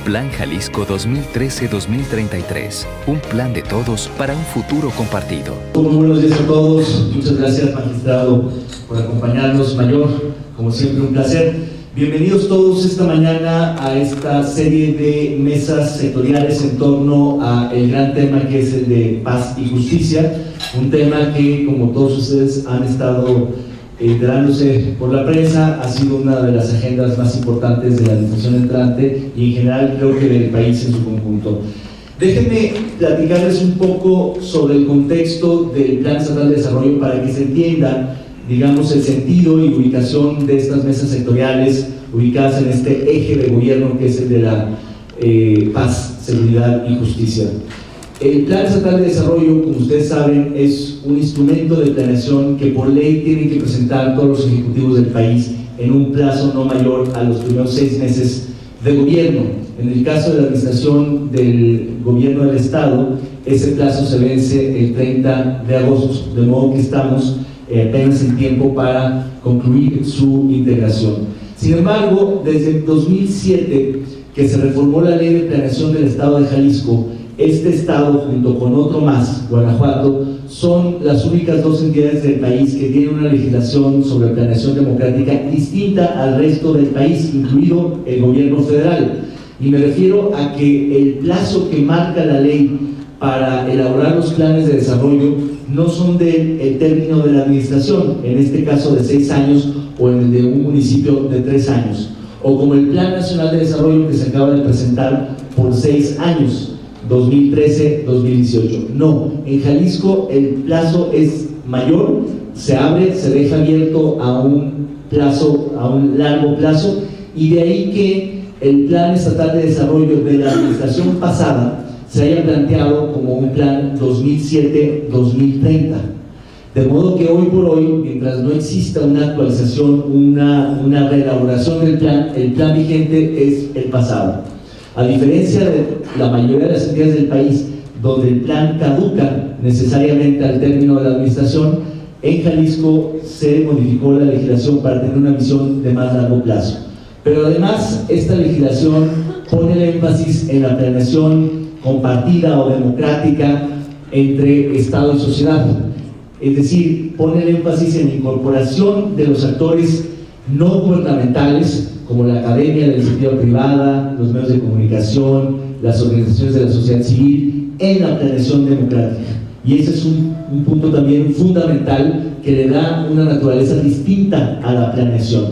Plan Jalisco 2013-2033. Un plan de todos para un futuro compartido. Muy buenos días a todos. Muchas gracias, magistrado, por acompañarnos. Mayor, como siempre, un placer. Bienvenidos todos esta mañana a esta serie de mesas sectoriales en torno a el gran tema que es el de paz y justicia. Un tema que, como todos ustedes han estado enterándose por la prensa, ha sido una de las agendas más importantes de la administración entrante y en general creo que del país en su conjunto. Déjenme platicarles un poco sobre el contexto del Plan Estatal de Desarrollo para que se entienda, digamos, el sentido y ubicación de estas mesas sectoriales ubicadas en este eje de gobierno que es el de la paz, seguridad y justicia. El Plan Estatal de Desarrollo, como ustedes saben, es un instrumento de planeación que por ley tienen que presentar todos los ejecutivos del país en un plazo no mayor a los primeros 6 meses de gobierno. En el caso de la administración del gobierno del Estado, ese plazo se vence el 30 de agosto, de modo que estamos apenas en tiempo para concluir su integración. Sin embargo, desde el 2007, que se reformó la Ley de Planeación del Estado de Jalisco, este estado, junto con otro más, Guanajuato, son las únicas 2 entidades del país que tienen una legislación sobre planeación democrática distinta al resto del país, incluido el gobierno federal. Y me refiero a que el plazo que marca la ley para elaborar los planes de desarrollo no son del término de la administración, en este caso de 6 años o en el de un municipio de 3 años, o como el Plan Nacional de Desarrollo que se acaba de presentar por 6 años, 2013-2018. No, en Jalisco el plazo es mayor, se abre, se deja abierto a un plazo, a un largo plazo, y de ahí que el Plan Estatal de Desarrollo de la administración pasada se haya planteado como un plan 2007-2030. De modo que hoy por hoy, mientras no exista una actualización, una reelaboración del plan, el plan vigente es el pasado. A diferencia de la mayoría de las entidades del país, donde el plan caduca necesariamente al término de la administración, en Jalisco se modificó la legislación para tener una visión de más largo plazo. Pero además, esta legislación pone el énfasis en la planeación compartida o democrática entre Estado y sociedad. Es decir, pone el énfasis en la incorporación de los actores no gubernamentales, como la academia, la iniciativa privada, los medios de comunicación, las organizaciones de la sociedad civil, en la planeación democrática. Y ese es un punto también fundamental que le da una naturaleza distinta a la planeación.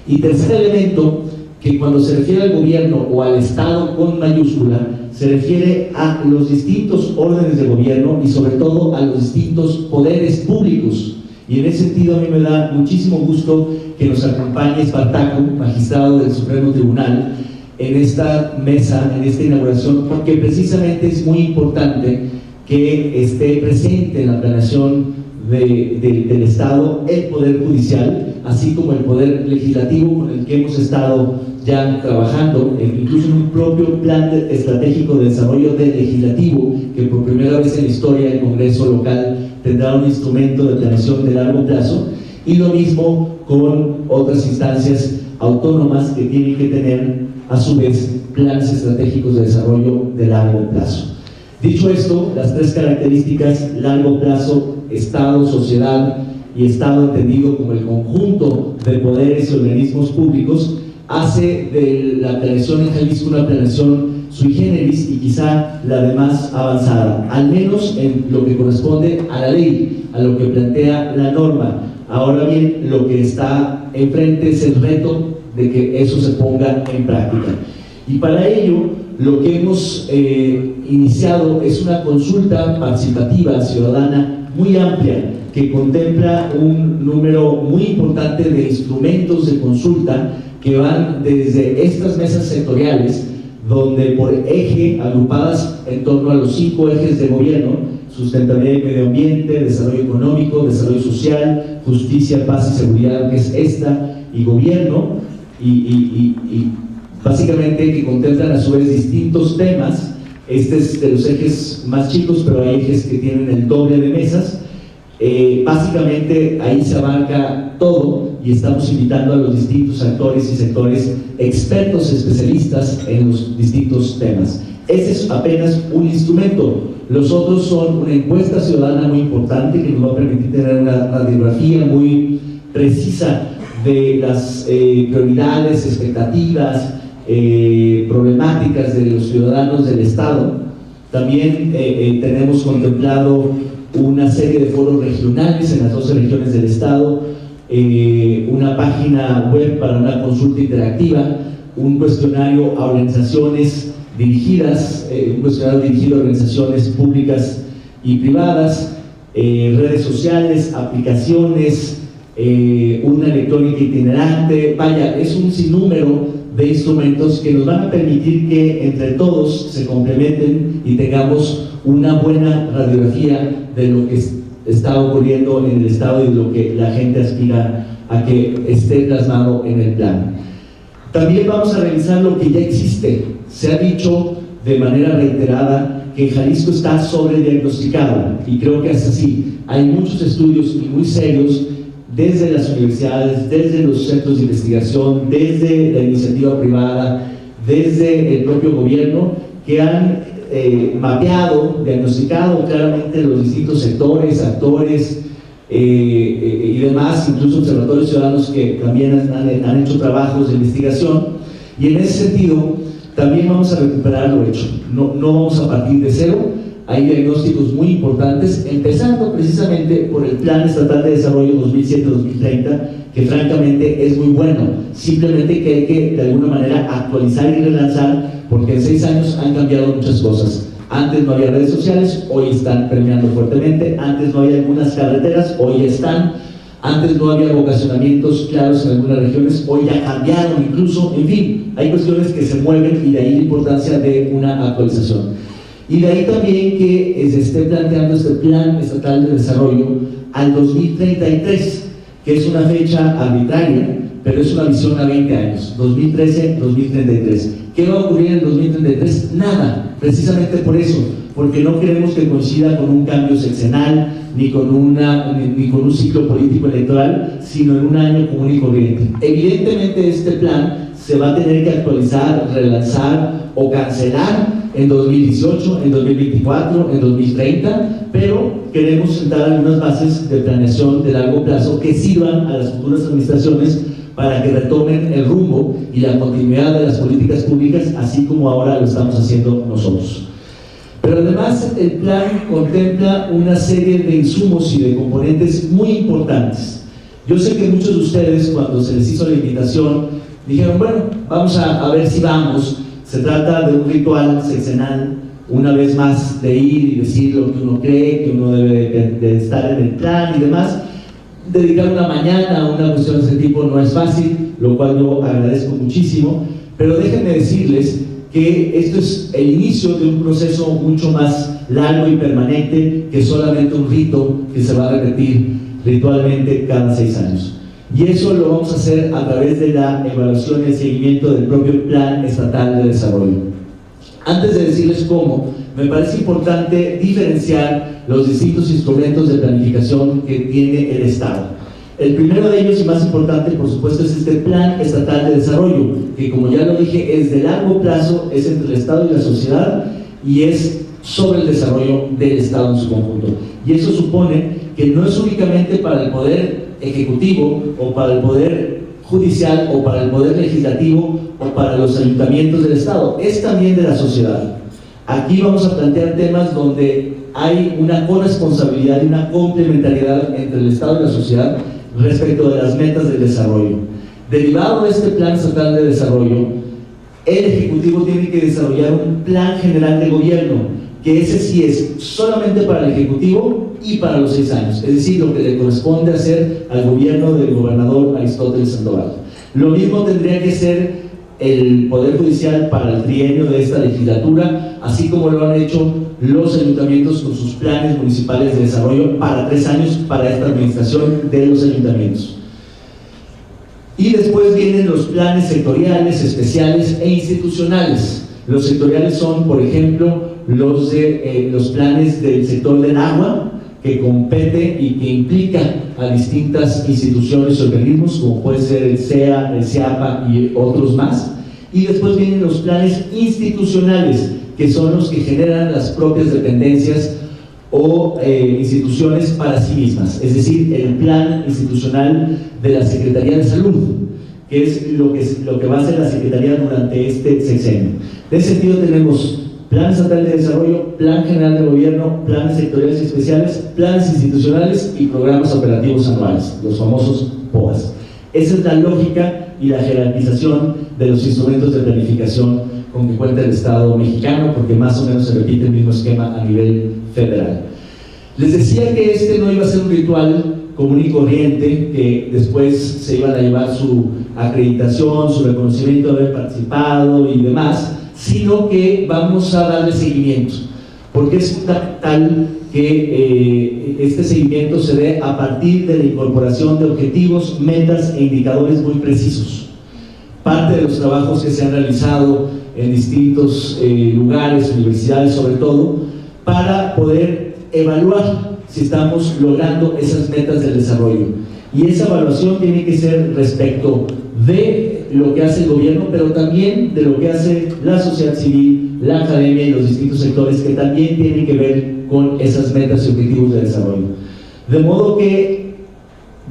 Y tercer elemento, que cuando se refiere al gobierno o al Estado con mayúscula, se refiere a los distintos órdenes de gobierno y sobre todo a los distintos poderes públicos. Y en ese sentido a mí me da muchísimo gusto que nos acompañe Espartaco, magistrado del Supremo Tribunal, en esta mesa, en esta inauguración, porque precisamente es muy importante que esté presente en la planeación del Estado el Poder Judicial, así como el Poder Legislativo, con el que hemos estado ya trabajando, incluso en un propio plan estratégico de desarrollo del Legislativo, que por primera vez en la historia el Congreso local tendrá un instrumento de planeación de largo plazo, y lo mismo con otras instancias autónomas que tienen que tener a su vez planes estratégicos de desarrollo de largo plazo. Dicho esto, las 3 características, largo plazo, Estado, sociedad y Estado entendido como el conjunto de poderes y organismos públicos, hace de la planeación en Jalisco una planeación sui generis y quizá la de más avanzada, al menos en lo que corresponde a la ley, a lo que plantea la norma. Ahora bien, lo que está enfrente es el reto de que eso se ponga en práctica. Y para ello, lo que hemos iniciado es una consulta participativa ciudadana muy amplia, que contempla un número muy importante de instrumentos de consulta que van desde estas mesas sectoriales, donde por eje, agrupadas en torno a los 5 ejes de gobierno: sustentabilidad y medio ambiente, desarrollo económico, desarrollo social, justicia, paz y seguridad, que es esta, y gobierno, y básicamente que contemplan a su vez distintos temas. Este es de los ejes más chicos, pero hay ejes que tienen el doble de mesas. Básicamente ahí se abarca todo, y estamos invitando a los distintos actores y sectores, expertos, especialistas en los distintos temas. Ese es apenas un instrumento. Los otros son una encuesta ciudadana muy importante que nos va a permitir tener una radiografía muy precisa de las prioridades, expectativas, problemáticas de los ciudadanos del Estado. También tenemos contemplado una serie de foros regionales en las 12 regiones del Estado, una página web para una consulta interactiva, un cuestionario a organizaciones dirigidas, un cuestionario dirigido a organizaciones públicas y privadas, redes sociales, aplicaciones, una electrónica itinerante. Vaya, es un sinnúmero de instrumentos que nos van a permitir que entre todos se complementen y tengamos una buena radiografía de lo que está ocurriendo en el Estado y de lo que la gente aspira a que esté plasmado en el plan. También vamos a revisar lo que ya existe. Se ha dicho de manera reiterada que Jalisco está sobrediagnosticado, y creo que es así. Hay muchos estudios muy serios desde las universidades, desde los centros de investigación, desde la iniciativa privada, desde el propio gobierno, que han mapeado, diagnosticado claramente los distintos sectores, actores y demás, incluso observatorios ciudadanos que también han hecho trabajos de investigación. Y en ese sentido también vamos a recuperar lo hecho. No vamos a partir de cero. Hay diagnósticos muy importantes, empezando precisamente por el Plan Estatal de Desarrollo 2007-2030, que francamente es muy bueno, simplemente que hay que de alguna manera actualizar y relanzar, porque en 6 años han cambiado muchas cosas. Antes no había redes sociales, hoy están premiando fuertemente. Antes no había algunas carreteras, hoy están. Antes no había vocacionamientos claros en algunas regiones, hoy ya cambiaron incluso. En fin, hay cuestiones que se mueven, y de ahí la importancia de una actualización. Y de ahí también que se esté planteando este Plan Estatal de Desarrollo al 2033, que es una fecha arbitraria, pero es una visión a 20 años, 2013-2033. ¿Qué va a ocurrir en 2033? Nada, precisamente por eso, porque no queremos que coincida con un cambio sexenal, ni con un ciclo político electoral, sino en un año común y corriente. Evidentemente este plan se va a tener que actualizar, relanzar o cancelar en 2018, en 2024, en 2030, pero queremos sentar algunas bases de planeación de largo plazo que sirvan a las futuras administraciones para que retomen el rumbo y la continuidad de las políticas públicas, así como ahora lo estamos haciendo nosotros. Pero además el plan contempla una serie de insumos y de componentes muy importantes. Yo sé que muchos de ustedes, cuando se les hizo la invitación, dijeron, bueno, vamos a ver si vamos. Se trata de un ritual sexenal, una vez más, de ir y decir lo que uno cree, que uno debe de estar en el plan y demás. Dedicar una mañana a una cuestión de ese tipo no es fácil, lo cual yo agradezco muchísimo, pero déjenme decirles que esto es el inicio de un proceso mucho más largo y permanente que solamente un rito que se va a repetir ritualmente cada 6 años. Y eso lo vamos a hacer a través de la evaluación y el seguimiento del propio Plan Estatal de Desarrollo. Antes de decirles cómo, me parece importante diferenciar los distintos instrumentos de planificación que tiene el Estado. El primero de ellos y más importante, por supuesto, es este Plan Estatal de Desarrollo, que como ya lo dije, es de largo plazo, es entre el Estado y la sociedad, y es sobre el desarrollo del Estado en su conjunto. Y eso supone que no es únicamente para el Poder Ejecutivo, o para el Poder Judicial, o para el Poder Legislativo, o para los ayuntamientos del Estado, es también de la sociedad. Aquí vamos a plantear temas donde hay una corresponsabilidad y una complementariedad entre el Estado y la sociedad respecto de las metas del desarrollo. Derivado de este Plan Estatal de Desarrollo, el Ejecutivo tiene que desarrollar un Plan General de Gobierno, que ese sí es solamente para el Ejecutivo y para los 6 años, es decir, lo que le corresponde hacer al gobierno del gobernador Aristóteles Sandoval. Lo mismo tendría que ser el Poder Judicial para el trienio de esta legislatura, así como lo han hecho los ayuntamientos con sus planes municipales de desarrollo para 3 años para esta administración de los ayuntamientos. Y después vienen los planes sectoriales, especiales e institucionales. Los sectoriales son, por ejemplo, los planes del sector del agua, que compete y que implica a distintas instituciones y organismos, como puede ser el CEA, el CEAPA y otros más. Y después vienen los planes institucionales, que son los que generan las propias dependencias o instituciones para sí mismas, es decir, el plan institucional de la Secretaría de Salud, que es lo que va a hacer la Secretaría durante este sexenio. En ese sentido tenemos Plan Estatal de Desarrollo, Plan General de Gobierno, planes sectoriales y especiales, planes institucionales y programas operativos anuales, los famosos POAS. Esa es la lógica y la jerarquización de los instrumentos de planificación con que cuenta el Estado mexicano, porque más o menos se repite el mismo esquema a nivel federal. Les decía que este no iba a ser un ritual común y corriente, que después se iban a llevar su acreditación, su reconocimiento de haber participado y demás, sino que vamos a darle seguimiento, porque es fundamental que este seguimiento se dé a partir de la incorporación de objetivos, metas e indicadores muy precisos. Parte de los trabajos que se han realizado en distintos lugares, universidades sobre todo, para poder evaluar si estamos logrando esas metas del desarrollo. Y esa evaluación tiene que ser respecto de lo que hace el gobierno, pero también de lo que hace la sociedad civil, la academia y los distintos sectores que también tienen que ver con esas metas y objetivos de desarrollo. De modo que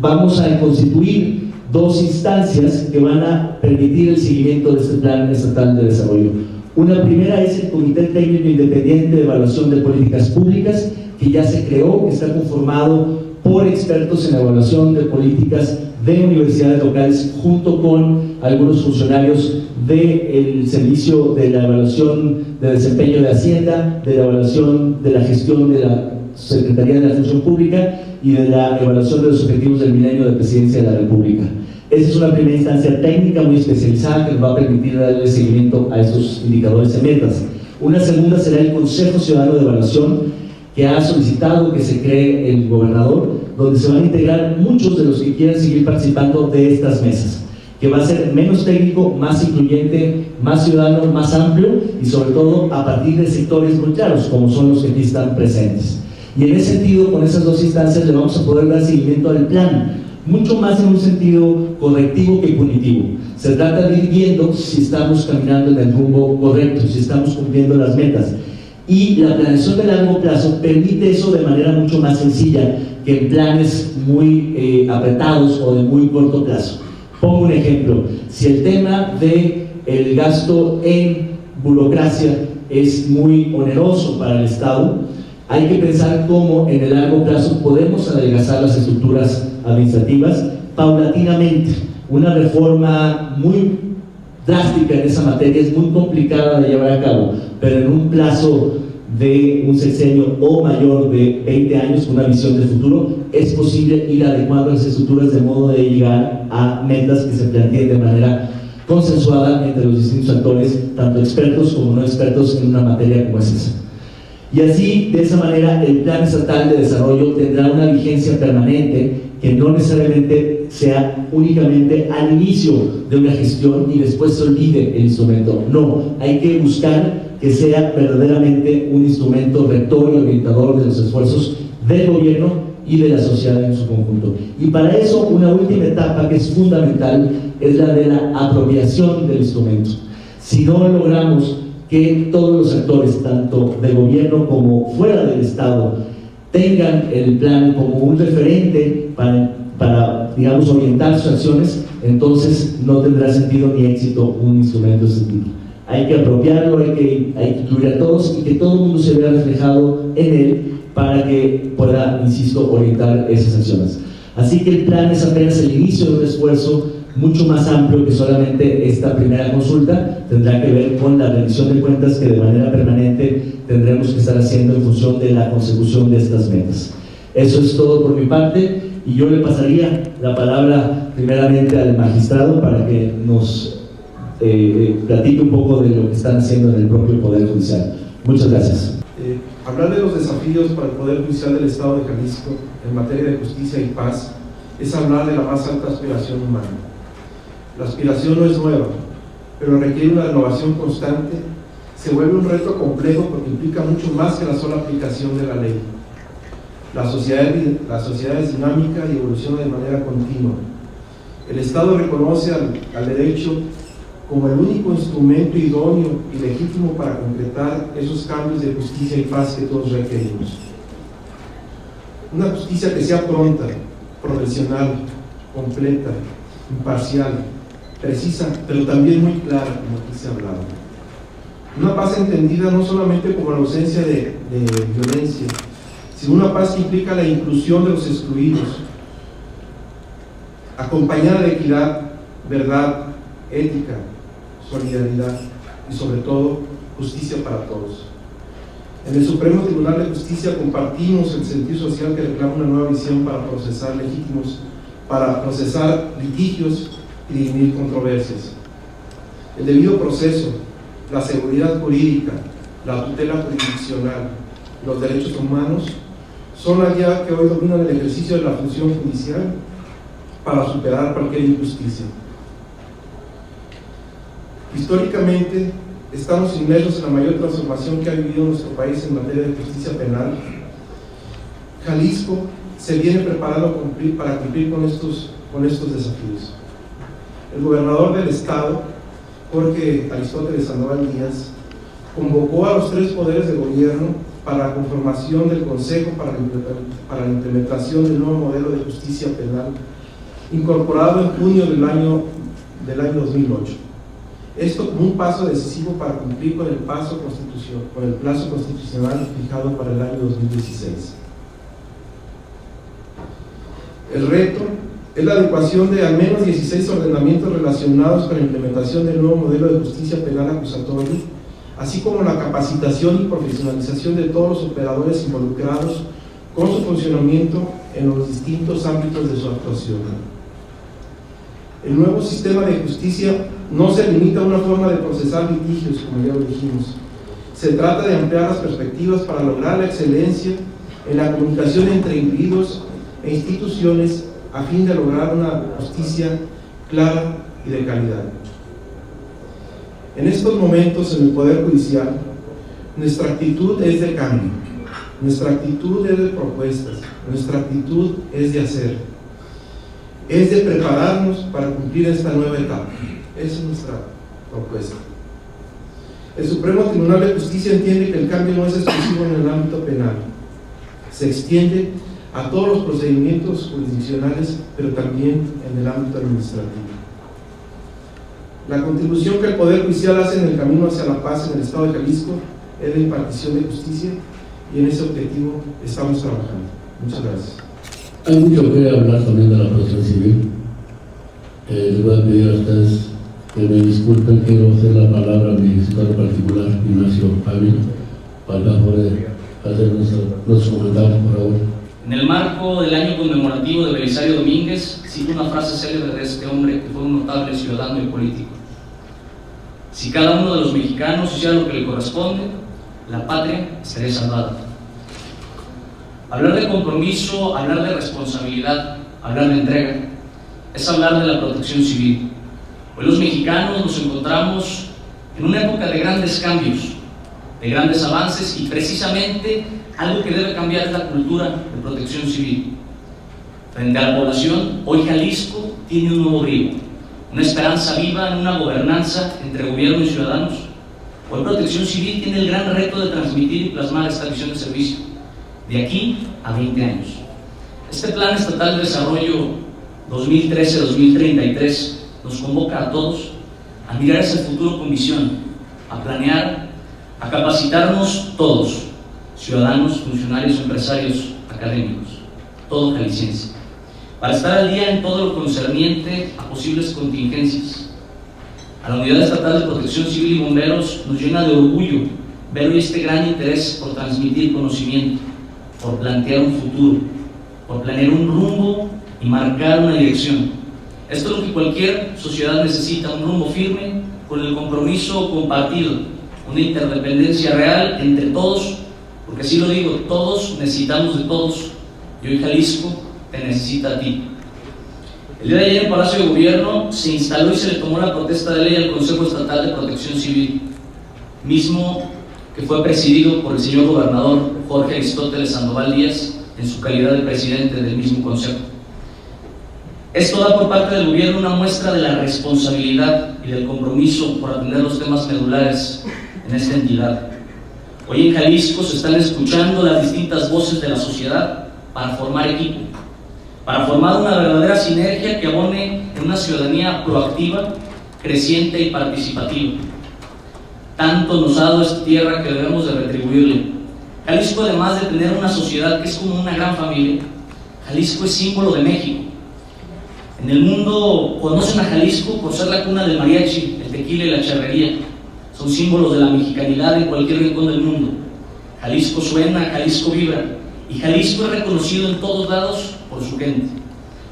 vamos a constituir dos instancias que van a permitir el seguimiento de este Plan Estatal de Desarrollo. Una primera es el Comité Técnico Independiente de Evaluación de Políticas Públicas, que ya se creó, que está conformado por expertos en evaluación de políticas de universidades locales, junto con algunos funcionarios del Servicio de la Evaluación de Desempeño de Hacienda, de la Evaluación de la Gestión de la Secretaría de la Función Pública y de la Evaluación de los Objetivos del Milenio de Presidencia de la República. Esa es una primera instancia técnica muy especializada que nos va a permitir darle seguimiento a estos indicadores y metas. Una segunda será el Consejo Ciudadano de Evaluación, que ha solicitado que se cree el gobernador, donde se van a integrar muchos de los que quieran seguir participando de estas mesas, que va a ser menos técnico, más incluyente, más ciudadano, más amplio y sobre todo a partir de sectores muy claros, como son los que aquí están presentes. Y en ese sentido, con esas dos instancias le vamos a poder dar seguimiento al plan, mucho más en un sentido correctivo que punitivo. Se trata de ir viendo si estamos caminando en el rumbo correcto, si estamos cumpliendo las metas. Y la planeación de largo plazo permite eso de manera mucho más sencilla que en planes muy apretados o de muy corto plazo. Pongo un ejemplo: si el tema del gasto en burocracia es muy oneroso para el Estado, hay que pensar cómo en el largo plazo podemos adelgazar las estructuras administrativas paulatinamente. Una reforma muy drástica en esa materia es muy complicada de llevar a cabo, pero en un plazo de un sexenio o mayor de 20 años, con una visión de futuro, es posible ir adecuando las estructuras de modo de llegar a metas que se planteen de manera consensuada entre los distintos actores, tanto expertos como no expertos en una materia como es esa. Y así, de esa manera, el Plan Estatal de Desarrollo tendrá una vigencia permanente que no necesariamente sea únicamente al inicio de una gestión y después se olvide el instrumento. No, hay que buscar que sea verdaderamente un instrumento rector y orientador de los esfuerzos del gobierno y de la sociedad en su conjunto. Y para eso, una última etapa que es fundamental es la de la apropiación del instrumento. Si no logramos que todos los actores, tanto de gobierno como fuera del Estado, tengan el plan como un referente para digamos, orientar sus acciones, entonces no tendrá sentido ni éxito un instrumento de ese tipo. Hay que apropiarlo, hay que incluir a todos y que todo el mundo se vea reflejado en él para que pueda, insisto, orientar esas acciones. Así que el plan es apenas el inicio de un esfuerzo mucho más amplio que solamente esta primera consulta. Tendrá que ver con la rendición de cuentas que de manera permanente tendremos que estar haciendo en función de la consecución de estas metas. Eso es todo por mi parte y yo le pasaría la palabra primeramente al magistrado para que nos platique un poco de lo que están haciendo en el propio Poder Judicial. Muchas gracias. Hablar de los desafíos para el Poder Judicial del Estado de Jalisco en materia de justicia y paz es hablar de la más alta aspiración humana. La aspiración no es nueva, pero requiere una renovación constante. Se vuelve un reto complejo porque implica mucho más que la sola aplicación de la ley. La sociedad es dinámica y evoluciona de manera continua. El Estado reconoce al derecho como el único instrumento idóneo y legítimo para concretar esos cambios de justicia y paz que todos requerimos. Una justicia que sea pronta, profesional, completa, imparcial, precisa, pero también muy clara, como aquí se ha hablado. Una paz entendida no solamente como la ausencia de violencia, sino una paz que implica la inclusión de los excluidos, acompañada de equidad, verdad, ética, solidaridad y sobre todo justicia para todos. En el Supremo Tribunal de Justicia compartimos el sentir social que reclama una nueva visión para procesar litigios y dirimir controversias. El debido proceso, la seguridad jurídica, la tutela jurisdiccional, los derechos humanos son la guía que hoy dominan el ejercicio de la función judicial para superar cualquier injusticia. Históricamente, estamos inmersos en la mayor transformación que ha vivido nuestro país en materia de justicia penal. Jalisco se viene preparando para cumplir con estos desafíos. El gobernador del estado, Jorge Aristóteles Sandoval Díaz, convocó a los 3 poderes de gobierno para la conformación del Consejo para la implementación del nuevo modelo de justicia penal, incorporado en junio del año 2008. Esto como un paso decisivo para cumplir con el plazo constitucional fijado para el año 2016. El reto es la adecuación de al menos 16 ordenamientos relacionados con la implementación del nuevo modelo de justicia penal acusatoria, así como la capacitación y profesionalización de todos los operadores involucrados con su funcionamiento en los distintos ámbitos de su actuación. El nuevo sistema de justicia no se limita a una forma de procesar litigios, como ya lo dijimos. Se trata de ampliar las perspectivas para lograr la excelencia en la comunicación entre individuos e instituciones a fin de lograr una justicia clara y de calidad. En estos momentos en el Poder Judicial, nuestra actitud es de cambio, nuestra actitud es de propuestas, nuestra actitud es de hacer, es de prepararnos para cumplir esta nueva etapa. Esa es nuestra propuesta. El Supremo Tribunal de Justicia entiende que el cambio no es exclusivo en el ámbito penal, se extiende a todos los procedimientos jurisdiccionales, pero también en el ámbito administrativo. La contribución que el Poder Judicial hace en el camino hacia la paz en el Estado de Jalisco es la impartición de justicia, y en ese objetivo estamos trabajando. Muchas gracias. Hay mucho que hablar también de la protección civil. Les voy a pedir a ustedes que me disculpen, quiero hacer la palabra a mi escritor particular, Ignacio Ávila, para poder hacer nuestro comentario, por favor. En el marco del año conmemorativo de Belisario Domínguez, cito una frase célebre de este hombre que fue un notable ciudadano y político: si cada uno de los mexicanos hiciera lo que le corresponde, la patria estaría salvada. Hablar de compromiso, hablar de responsabilidad, hablar de entrega, es hablar de la protección civil. Hoy los mexicanos nos encontramos en una época de grandes cambios, de grandes avances, y precisamente algo que debe cambiar es la cultura de protección civil. Frente a la población, hoy Jalisco tiene un nuevo brío, una esperanza viva en una gobernanza entre gobierno y ciudadanos. Hoy Protección Civil tiene el gran reto de transmitir y plasmar esta visión de servicio de aquí a 20 años. Este Plan Estatal de Desarrollo 2013-2033 nos convoca a todos a mirar hacia el futuro con visión, a planear, a capacitarnos todos, ciudadanos, funcionarios, empresarios, académicos, todo jalisciense, para estar al día en todo lo concerniente a posibles contingencias. A la Unidad Estatal de Protección Civil y Bomberos nos llena de orgullo ver hoy este gran interés por transmitir conocimiento, por plantear un futuro, por planear un rumbo y marcar una dirección. Esto es lo que cualquier sociedad necesita: un rumbo firme con el compromiso compartido, una interdependencia real entre todos, porque así lo digo, todos necesitamos de todos, y hoy Jalisco te necesita a ti. El día de ayer en Palacio de Gobierno se instaló y se le tomó la protesta de ley al Consejo Estatal de Protección Civil, mismo que fue presidido por el señor gobernador Jorge Aristóteles Sandoval Díaz, en su calidad de presidente del mismo consejo. Esto da por parte del gobierno una muestra de la responsabilidad y del compromiso por atender los temas medulares en esta entidad. Hoy en Jalisco se están escuchando las distintas voces de la sociedad para formar equipo, para formar una verdadera sinergia que abone en una ciudadanía proactiva, creciente y participativa. Tanto nos ha dado esta tierra que debemos de retribuirle. Jalisco, además de tener una sociedad que es como una gran familia, Jalisco es símbolo de México. En el mundo conocen a Jalisco por ser la cuna del mariachi, el tequila y la charrería. Son símbolos de la mexicanidad en cualquier rincón del mundo. Jalisco suena, Jalisco vibra, y Jalisco es reconocido en todos lados por su gente.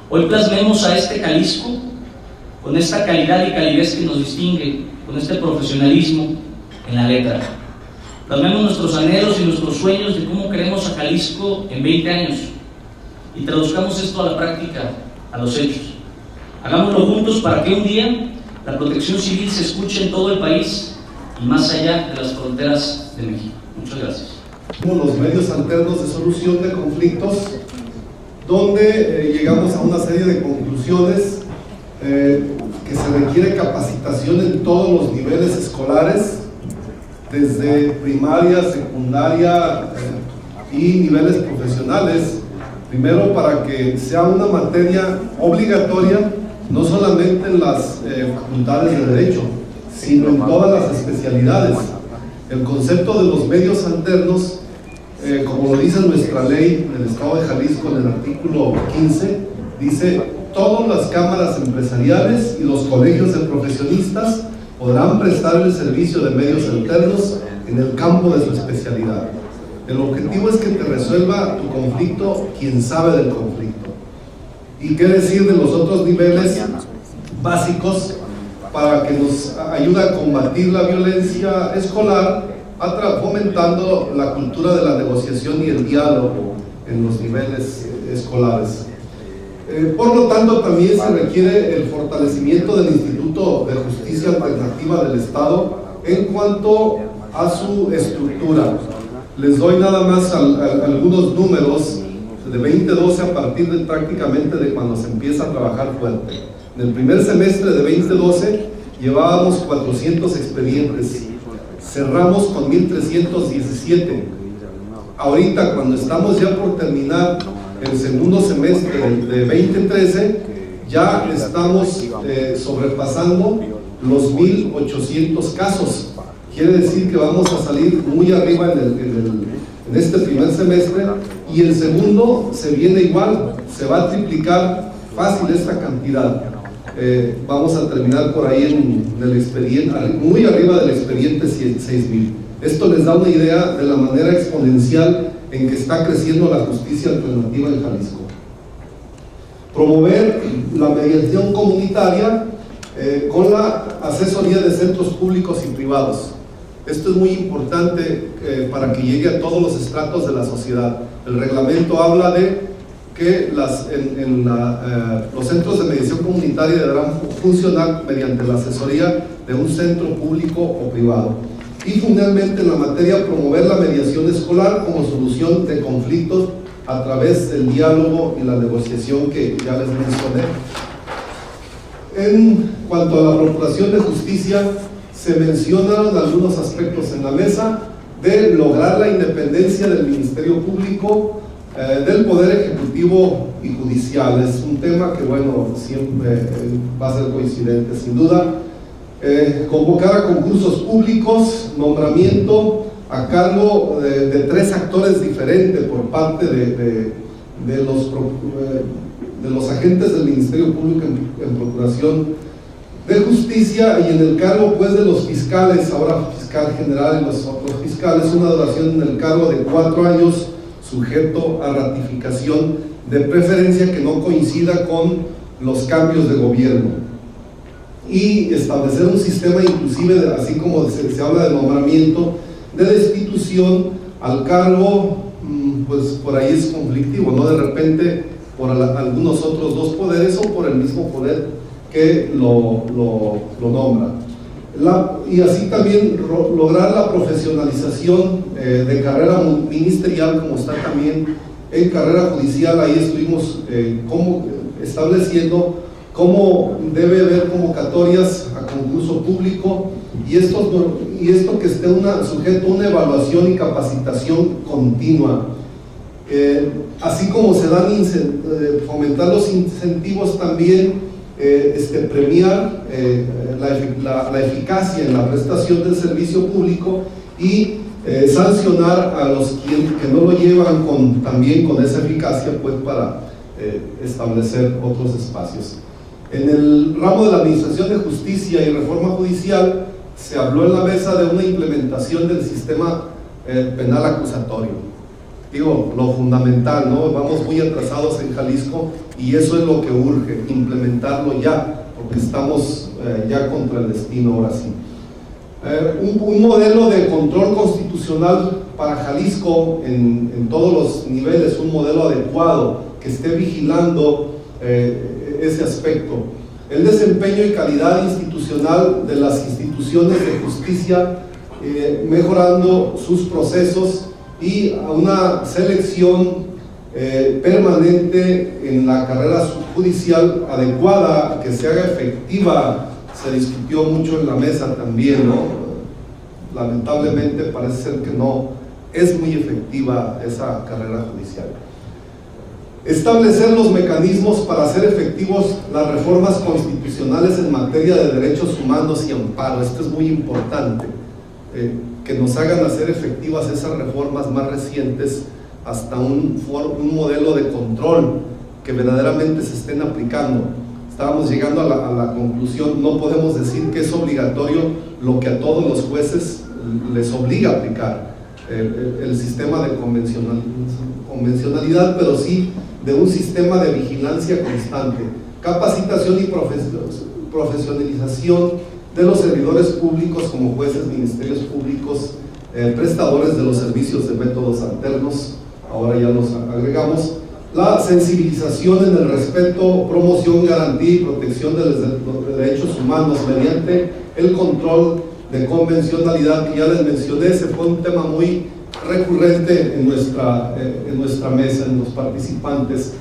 Hoy plasmemos a este Jalisco con esta calidad y calidez que nos distingue, con este profesionalismo en la letra. Plasmemos nuestros anhelos y nuestros sueños de cómo queremos a Jalisco en 20 años y traduzcamos esto a la práctica, a los hechos. Hagámoslo juntos para que un día la protección civil se escuche en todo el país y más allá de las fronteras de México. Muchas gracias. Los medios alternos de solución de conflictos, donde llegamos a una serie de conclusiones que se requiere capacitación en todos los niveles escolares, desde primaria, secundaria y niveles profesionales. Primero, para que sea una materia obligatoria, no solamente en las facultades de Derecho, sino en todas las especialidades. El concepto de los medios alternos, como lo dice nuestra ley del Estado de Jalisco en el artículo 15, dice: todas las cámaras empresariales y los colegios de profesionistas podrán prestar el servicio de medios alternos en el campo de su especialidad. El objetivo es que te resuelva tu conflicto quien sabe del conflicto. ¿Y qué decir de los otros niveles básicos para que nos ayude a combatir la violencia escolar, fomentando la cultura de la negociación y el diálogo en los niveles escolares? Por lo tanto, también se requiere el fortalecimiento del Instituto de Justicia Alternativa del Estado en cuanto a su estructura. Les doy nada más algunos números de 2012 a partir de prácticamente de cuando se empieza a trabajar fuerte. En el primer semestre de 2012 llevábamos 400 expedientes, cerramos con 1317. Ahorita, cuando estamos ya por terminar el segundo semestre de 2013, ya estamos sobrepasando los 1800 casos. Quiere decir que vamos a salir muy arriba en este primer semestre, y el segundo se viene igual, se va a triplicar fácil esta cantidad. Vamos a terminar por ahí en el expediente, muy arriba del expediente 6,000. Esto les da una idea de la manera exponencial en que está creciendo la justicia alternativa en Jalisco. Promover la mediación comunitaria con la asesoría de centros públicos y privados. Esto es muy importante para que llegue a todos los estratos de la sociedad. El reglamento habla de que los centros de mediación comunitaria deberán funcionar mediante la asesoría de un centro público o privado. Y finalmente, en la materia, promover la mediación escolar como solución de conflictos a través del diálogo y la negociación que ya les mencioné. En cuanto a la Procuración de Justicia, se mencionaron algunos aspectos en la mesa de lograr la independencia del Ministerio Público, del Poder Ejecutivo y Judicial. Es un tema que, bueno, siempre va a ser coincidente, sin duda. Convocar a concursos públicos, nombramiento a cargo de 3 actores diferentes por parte de los agentes del Ministerio Público en Procuración de Justicia, y en el cargo pues de los fiscales, ahora fiscal general y los otros fiscales, una duración en el cargo de 4 años, sujeto a ratificación, de preferencia que no coincida con los cambios de gobierno, y establecer un sistema inclusive, así como se habla de nombramiento, de destitución al cargo, pues por ahí es conflictivo, ¿no? De repente por algunos otros 2 poderes o por el mismo poder que lo nombra. Y así también lograr la profesionalización de carrera ministerial, como está también en carrera judicial. Ahí estuvimos estableciendo cómo debe haber convocatorias a concurso público y esto que esté sujeto a una evaluación y capacitación continua. Así como se dan fomentar los incentivos, también premiar la eficacia en la prestación del servicio público y sancionar a los que no lo llevan también con esa eficacia, pues para establecer otros espacios. En el ramo de la Administración de Justicia y Reforma Judicial se habló en la mesa de una implementación del sistema penal acusatorio. Digo, lo fundamental, ¿no? Vamos muy atrasados en Jalisco y eso es lo que urge, implementarlo ya, porque estamos ya contra el destino ahora sí. Un modelo de control constitucional para Jalisco en todos los niveles, un modelo adecuado que esté vigilando ese aspecto. El desempeño y calidad institucional de las instituciones de justicia, mejorando sus procesos y a una selección permanente en la carrera judicial adecuada, que se haga efectiva. Se discutió mucho en la mesa también, ¿no? Lamentablemente parece ser que no es muy efectiva esa carrera judicial. Establecer los mecanismos para hacer efectivos las reformas constitucionales en materia de derechos humanos y amparo. Esto es muy importante, que nos hagan hacer efectivas esas reformas más recientes, hasta un modelo de control que verdaderamente se estén aplicando. Estábamos llegando a la conclusión, no podemos decir que es obligatorio lo que a todos los jueces les obliga a aplicar el sistema de convencionalidad, pero sí de un sistema de vigilancia constante, capacitación y profesionalización de los servidores públicos como jueces, ministerios públicos, prestadores de los servicios de métodos alternos, ahora ya los agregamos, la sensibilización en el respeto, promoción, garantía y protección de los derechos humanos mediante el control de convencionalidad que ya les mencioné. Ese fue un tema muy recurrente en nuestra mesa, en los participantes.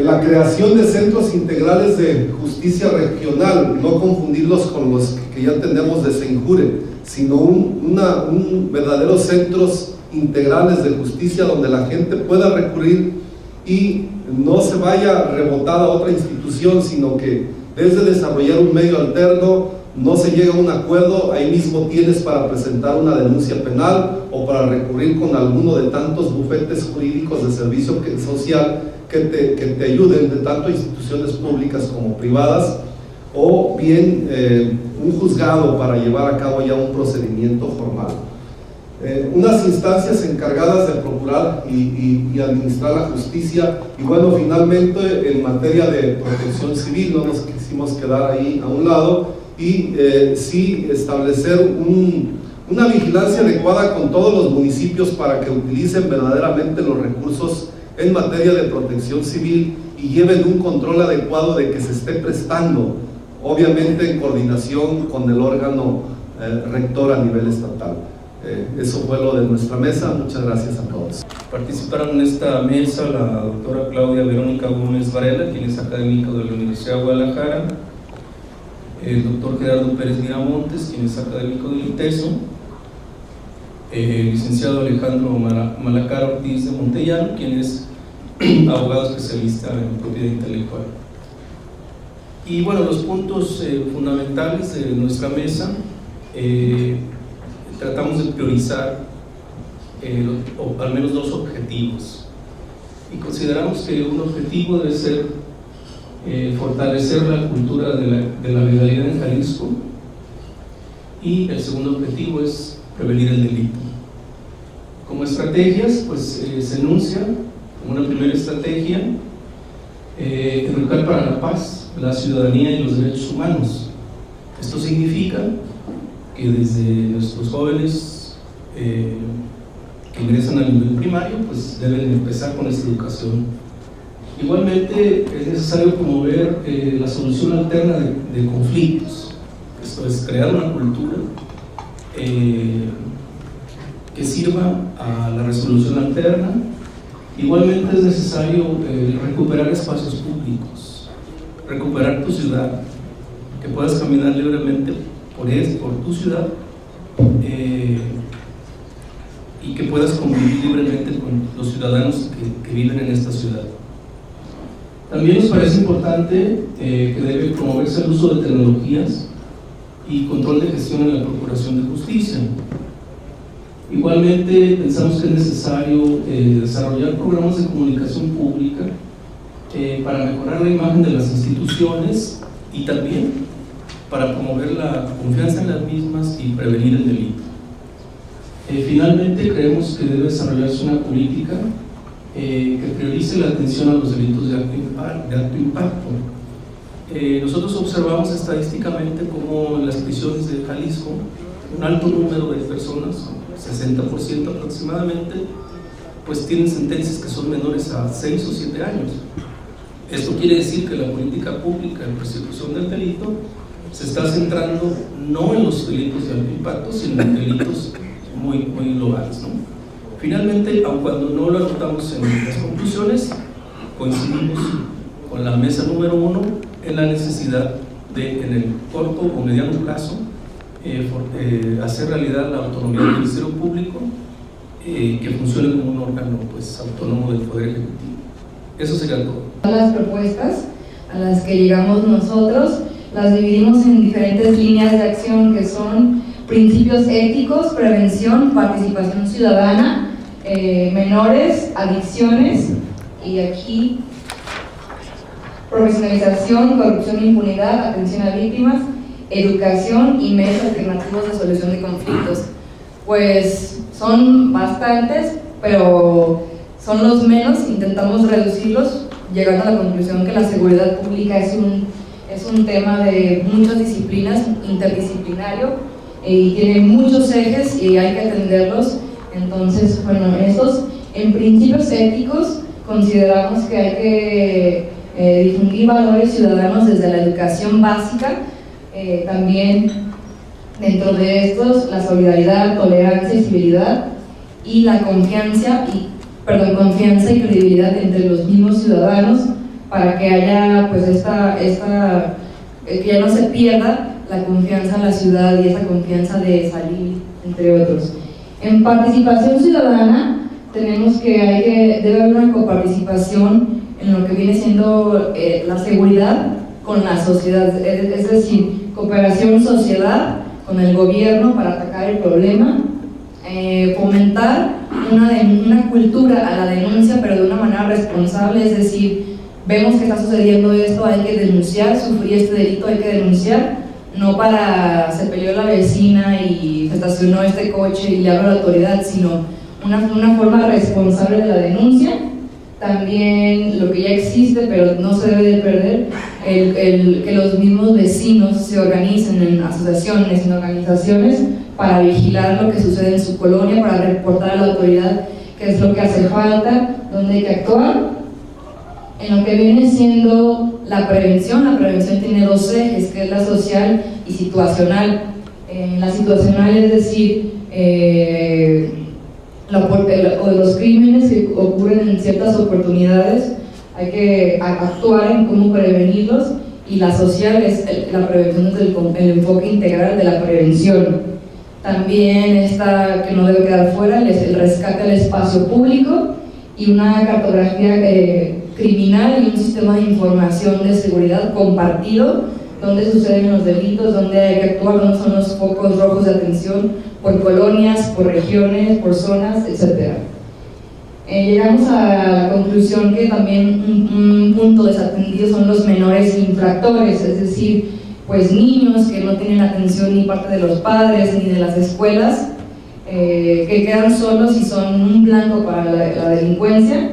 La creación de centros integrales de justicia regional, no confundirlos con los que ya tenemos de Senjure, sino un verdaderos centros integrales de justicia donde la gente pueda recurrir y no se vaya rebotada a otra institución, sino que desde desarrollar un medio alterno, no se llega a un acuerdo, ahí mismo tienes para presentar una denuncia penal o para recurrir con alguno de tantos bufetes jurídicos de servicio social que te ayuden, de tanto instituciones públicas como privadas, o bien un juzgado para llevar a cabo ya un procedimiento formal. Unas instancias encargadas de procurar y administrar la justicia, y bueno, finalmente en materia de protección civil no nos quisimos quedar ahí a un lado, y sí establecer una vigilancia adecuada con todos los municipios para que utilicen verdaderamente los recursos en materia de protección civil y lleven un control adecuado de que se esté prestando, obviamente en coordinación con el órgano rector a nivel estatal. Eso fue lo de nuestra mesa. Muchas gracias a todos. Participaron en esta mesa la doctora Claudia Verónica Gómez Varela, quien es académico de la Universidad de Guadalajara, el doctor Gerardo Pérez Miramontes, quien es académico del ITESO, el licenciado Alejandro Malacara Ortiz de Montellano, quien es abogado especialista en propiedad intelectual. Y bueno, los puntos fundamentales de nuestra mesa, tratamos de priorizar o al menos dos objetivos, y consideramos que un objetivo debe ser fortalecer la cultura de la legalidad en Jalisco, y el segundo objetivo es prevenir el delito. Como estrategias, pues se enuncia como una primera estrategia educar para la paz, la ciudadanía y los derechos humanos. Esto significa que desde nuestros jóvenes que ingresan al nivel primario, pues deben empezar con esta educación. Igualmente es necesario promover la solución alterna de conflictos. Esto es crear una cultura que sirva a la resolución alterna Igualmente es necesario recuperar espacios públicos, recuperar tu ciudad, que puedas caminar libremente por tu ciudad y que puedas convivir libremente con los ciudadanos que viven en esta ciudad. También nos parece importante que debe promoverse el uso de tecnologías y control de gestión en la Procuración de Justicia. Igualmente pensamos que es necesario desarrollar programas de comunicación pública para mejorar la imagen de las instituciones y también para promover la confianza en las mismas y prevenir el delito. Finalmente creemos que debe desarrollarse una política que priorice la atención a los delitos de alto impacto. Nosotros observamos estadísticamente cómo en las prisiones de Jalisco un alto número de personas, 60% aproximadamente, pues tienen sentencias que son menores a 6 o 7 años. Esto quiere decir que la política pública en persecución del delito se está centrando no en los delitos de alto impacto, sino en delitos muy globales, ¿no? Finalmente, aun cuando no lo anotamos en las conclusiones, coincidimos con la mesa número 1 en la necesidad de, en el corto o mediano plazo, hacer realidad la autonomía del Ministerio Público, que funcione como un órgano pues, autónomo del Poder Ejecutivo. Eso sería todo. Las propuestas a las que llegamos nosotros las dividimos en diferentes líneas de acción, que son principios éticos, prevención, participación ciudadana, menores, adicciones, y aquí profesionalización, corrupción e impunidad, atención a víctimas, educación y medios alternativos de solución de conflictos. Pues son bastantes, pero son los menos, intentamos reducirlos, llegando a la conclusión que la seguridad pública es un tema de muchas disciplinas, interdisciplinario, y tiene muchos ejes y hay que atenderlos. Entonces, bueno, estos en principios éticos consideramos que hay que difundir valores ciudadanos desde la educación básica, también dentro de estos la solidaridad, tolerancia y civilidad, y la confianza y credibilidad entre los mismos ciudadanos, para que haya pues que ya no se pierda la confianza en la ciudad y esa confianza de salir, entre otros. En participación ciudadana tenemos que debe haber una coparticipación en lo que viene siendo la seguridad con la sociedad, es decir, cooperación sociedad con el gobierno para atacar el problema, fomentar una cultura a la denuncia, pero de una manera responsable, es decir, vemos que está sucediendo esto, hay que denunciar, sufrí este delito, hay que denunciar, no para se peleó la vecina y se estacionó este coche y le hablo a la autoridad, sino una forma responsable de la denuncia. También lo que ya existe, pero no se debe de perder, que los mismos vecinos se organicen en asociaciones, en organizaciones, para vigilar lo que sucede en su colonia, para reportar a la autoridad qué es lo que hace falta, dónde hay que actuar. En lo que viene siendo la prevención tiene dos ejes, que es la social y situacional. La situacional es decir, los crímenes que ocurren en ciertas oportunidades, hay que actuar en cómo prevenirlos, y la social es la prevención desde el enfoque integral de la prevención. También esta que no debe quedar fuera es el rescate del espacio público y una cartografía criminal y un sistema de información de seguridad compartido, donde suceden los delitos, donde hay que actuar, donde son los focos rojos de atención por colonias, por regiones, por zonas, etc. Llegamos a la conclusión que también un punto desatendido son los menores infractores, es decir, pues niños que no tienen atención ni parte de los padres ni de las escuelas, que quedan solos y son un blanco para la delincuencia.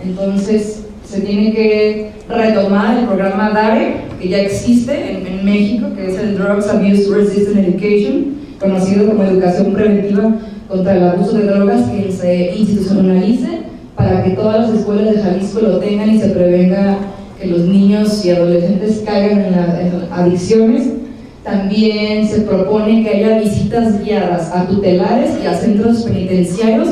Entonces se tiene que retomar el programa DARE, que ya existe en México, que es el Drugs Abuse Resistant Education, conocido como educación preventiva contra el abuso de drogas, que se institucionalice para que todas las escuelas de Jalisco lo tengan y se prevenga que los niños y adolescentes caigan en adicciones. También se propone que haya visitas guiadas a tutelares y a centros penitenciarios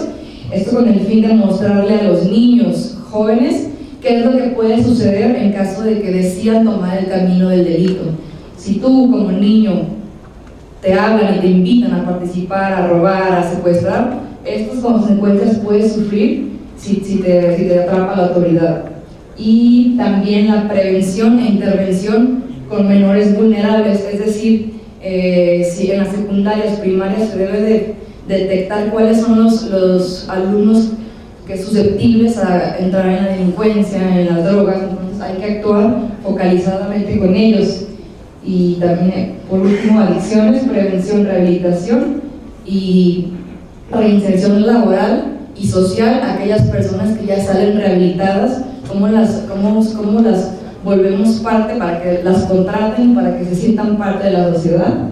Esto con el fin de mostrarle a los niños jóvenes qué es lo que puede suceder en caso de que decidan tomar el camino del delito. Si tú como niño te hablan y te invitan a participar, a robar, a secuestrar, estas consecuencias puedes sufrir si te atrapa la autoridad. Y también la prevención e intervención con menores vulnerables, es decir, si en las secundarias, primarias se debe de detectar cuáles son los alumnos que susceptibles a entrar en la delincuencia, en las drogas, entonces hay que actuar focalizadamente con ellos. Y también, por último, adicciones, prevención, rehabilitación y reinserción laboral y social a aquellas personas que ya salen rehabilitadas, cómo las volvemos parte para que las contraten, para que se sientan parte de la sociedad.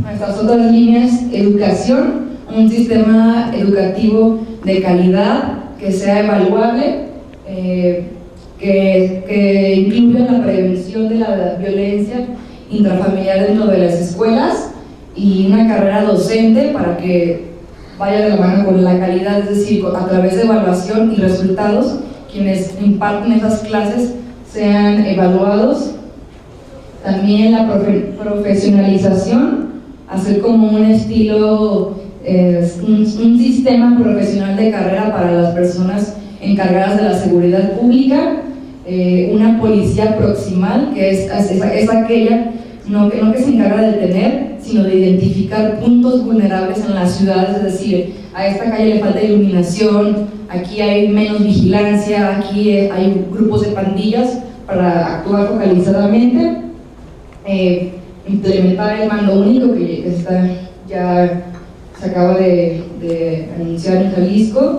Nuestras otras líneas: educación, un sistema educativo de calidad que sea evaluable, que incluya la prevención de la violencia intrafamiliar dentro de las escuelas y una carrera docente para que vaya de la mano con la calidad, es decir, a través de evaluación y resultados, quienes imparten esas clases sean evaluados. También la profesionalización, hacer como un estilo, un sistema profesional de carrera para las personas encargadas de la seguridad pública, una policía proximal, que es aquella no que se encarga de detener, sino de identificar puntos vulnerables en las ciudades, es decir, a esta calle le falta iluminación, aquí hay menos vigilancia, aquí hay grupos de pandillas, para actuar focalizadamente. Implementar el mando único que ya se acaba de anunciar en Jalisco,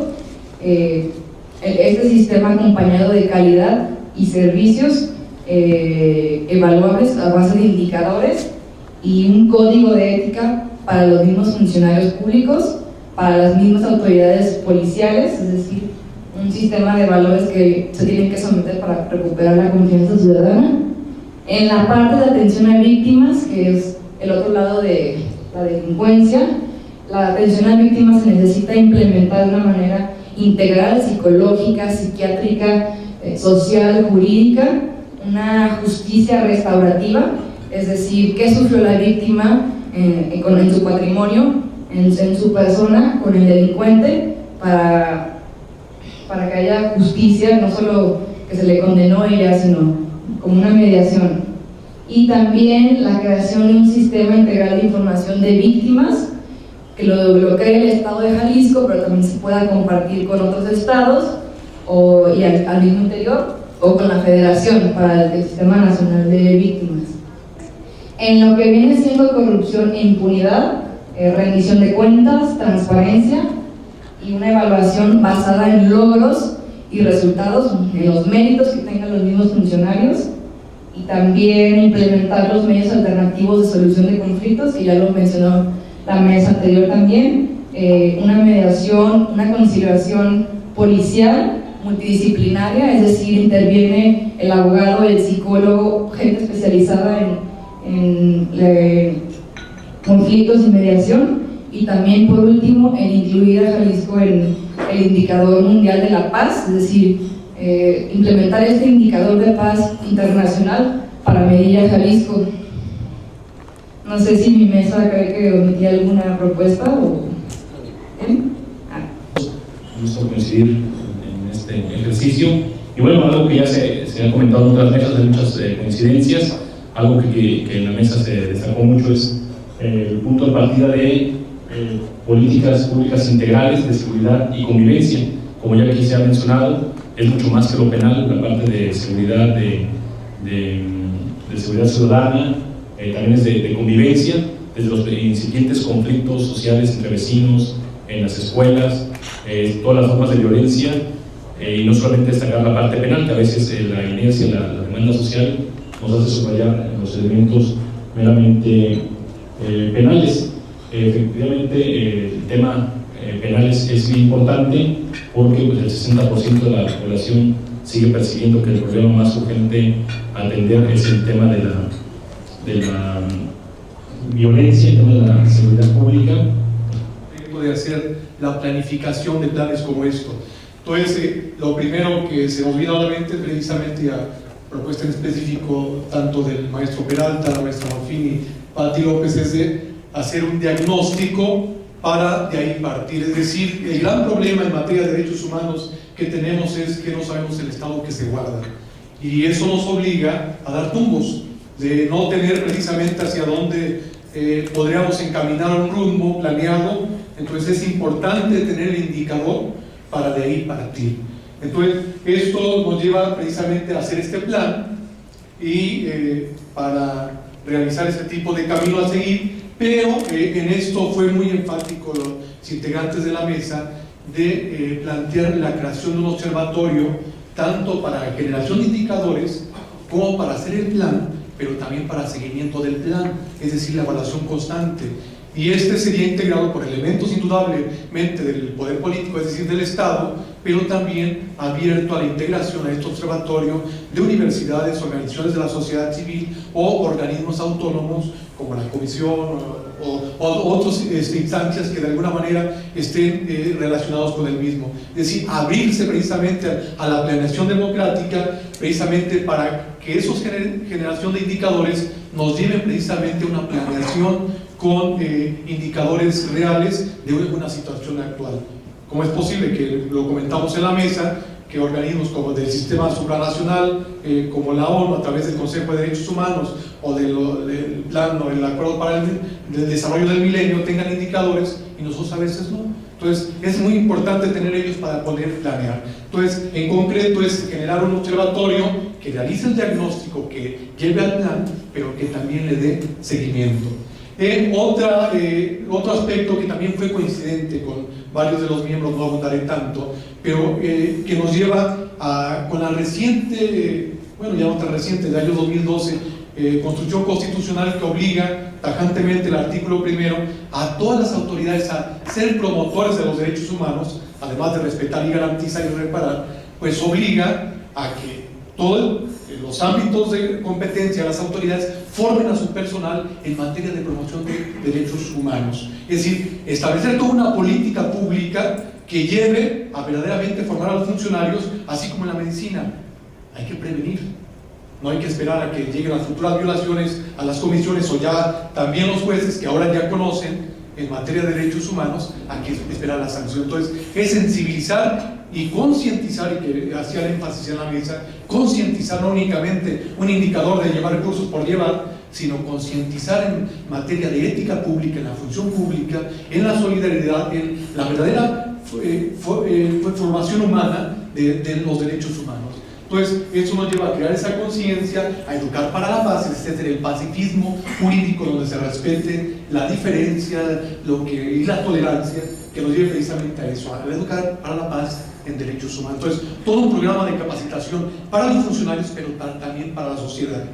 este sistema acompañado de calidad y servicios evaluables a base de indicadores y un código de ética para los mismos funcionarios públicos, para las mismas autoridades policiales, es decir, un sistema de valores que se tienen que someter para recuperar la confianza ciudadana. En la parte de atención a víctimas, que es el otro lado de la delincuencia, la atención a víctimas se necesita implementar de una manera integral, psicológica, psiquiátrica, social, jurídica, una justicia restaurativa, es decir, qué sufrió la víctima en su patrimonio, en su persona, con el delincuente, para que haya justicia, no solo que se le condenó a ella, sino como una mediación. Y también la creación de un sistema integral de información de víctimas, que lo cree el Estado de Jalisco, pero también se pueda compartir con otros estados y al mismo interior, o con la Federación para el Sistema Nacional de Víctimas. En lo que viene siendo corrupción e impunidad, rendición de cuentas, transparencia y una evaluación basada en logros y resultados, en los méritos que tengan los mismos funcionarios, y también implementar los medios alternativos de solución de conflictos, que ya lo mencionó la mesa anterior también, una mediación, una conciliación policial multidisciplinaria, es decir, interviene el abogado, el psicólogo, gente especializada en conflictos y mediación, y también por último el incluir a Jalisco en el indicador mundial de la paz, es decir, implementar este indicador de paz internacional para medir a Jalisco. No sé si mi mesa cree que omití alguna propuesta o... Gusto coincidir en este ejercicio. Y bueno, algo que ya se ha comentado en otras mesas, hay muchas coincidencias. Algo que en la mesa se destacó mucho es el punto de partida de políticas públicas integrales de seguridad y convivencia. Como ya aquí se ha mencionado, es mucho más que lo penal, la parte de seguridad, de seguridad ciudadana, también es de convivencia, desde los incipientes conflictos sociales entre vecinos, en las escuelas, todas las formas de violencia, y no solamente destacar la parte penal, que a veces la inercia, la demanda social nos hace subrayar los elementos meramente penales. Efectivamente, el tema penal es muy importante porque pues, el 60% de la población sigue percibiendo que el problema más urgente a atender es el tema de violencia, el tema de la seguridad pública. De hacer la planificación de planes como esto. Entonces, lo primero que se nos vino a la mente precisamente a propuesta en específico tanto del maestro Peralta, la maestra Morfini, Pati López, es de hacer un diagnóstico para de ahí partir. Es decir, el gran problema en materia de derechos humanos que tenemos es que no sabemos el estado que se guarda, y eso nos obliga a dar tumbos, de no tener precisamente hacia dónde podríamos encaminar un rumbo planeado. Entonces es importante tener el indicador para de ahí partir. Entonces esto nos lleva precisamente a hacer este plan y para realizar este tipo de camino a seguir, pero en esto fue muy enfático los integrantes de la mesa de plantear la creación de un observatorio tanto para generación de indicadores como para hacer el plan, pero también para seguimiento del plan, es decir, la evaluación constante. Y este sería integrado por elementos indudablemente del poder político, es decir, del Estado, pero también abierto a la integración a este observatorio de universidades, organizaciones de la sociedad civil o organismos autónomos como la Comisión o otras instancias que de alguna manera estén relacionados con el mismo. Es decir, abrirse precisamente a la planeación democrática, precisamente para que esos generación de indicadores nos lleven precisamente a una planeación con indicadores reales de una situación actual. ¿Cómo es posible que lo comentamos en la mesa, que organismos como del sistema supranacional, como la ONU a través del Consejo de Derechos Humanos o del plan o el Acuerdo para el Desarrollo del Milenio tengan indicadores y nosotros a veces no? Entonces es muy importante tener ellos para poder planear. Entonces, en concreto es generar un observatorio que realice el diagnóstico, que lleve al plan, pero que también le dé seguimiento. Otro aspecto que también fue coincidente con varios de los miembros, no abundaré tanto, pero que nos lleva con la reciente, ya no tan reciente, del año 2012, construcción constitucional que obliga tajantemente el artículo primero a todas las autoridades a ser promotores de los derechos humanos, además de respetar y garantizar y reparar, pues obliga a que todos los ámbitos de competencia de las autoridades formen a su personal en materia de promoción de derechos humanos. Es decir, establecer toda una política pública que lleve a verdaderamente formar a los funcionarios, así como en la medicina. Hay que prevenir, no hay que esperar a que lleguen las futuras violaciones a las comisiones o ya también los jueces que ahora ya conocen en materia de derechos humanos, hay que esperar la sanción. Entonces, es sensibilizar y concientizar, y que hacía el énfasis en la mesa, concientizar no únicamente un indicador de llevar recursos por llevar, sino concientizar en materia de ética pública, en la función pública, en la solidaridad, en la verdadera formación humana de los derechos humanos. Entonces, eso nos lleva a crear esa conciencia, a educar para la paz, es decir, el pacifismo jurídico donde se respete la diferencia y la tolerancia, que nos lleve precisamente a eso, a educar para la paz en derechos humanos. Entonces, todo un programa de capacitación para los funcionarios, pero también para la sociedad.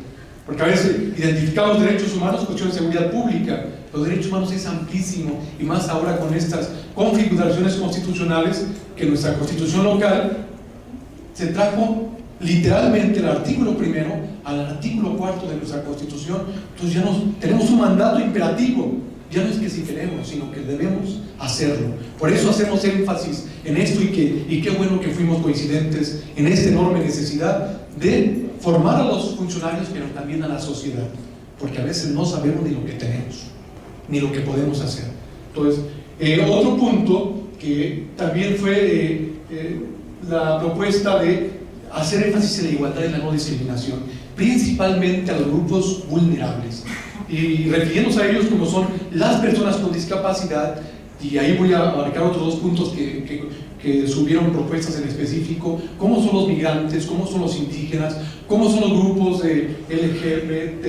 Porque a veces identificamos derechos humanos, cuestión de seguridad pública. Los derechos humanos es amplísimo, y más ahora con estas configuraciones constitucionales, que nuestra constitución local se trajo literalmente el artículo primero al artículo cuarto de nuestra constitución. Entonces ya tenemos un mandato imperativo. Ya no es que si queremos, sino que debemos hacerlo. Por eso hacemos énfasis en esto, y qué bueno que fuimos coincidentes en esta enorme necesidad de formar a los funcionarios, pero también a la sociedad, porque a veces no sabemos ni lo que tenemos, ni lo que podemos hacer. Entonces, otro punto que también fue la propuesta de hacer énfasis en la igualdad y la no discriminación, principalmente a los grupos vulnerables, y refiriéndose a ellos como son las personas con discapacidad. Y ahí voy a abarcar otros dos puntos que subieron propuestas en específico: cómo son los migrantes, cómo son los indígenas, cómo son los grupos de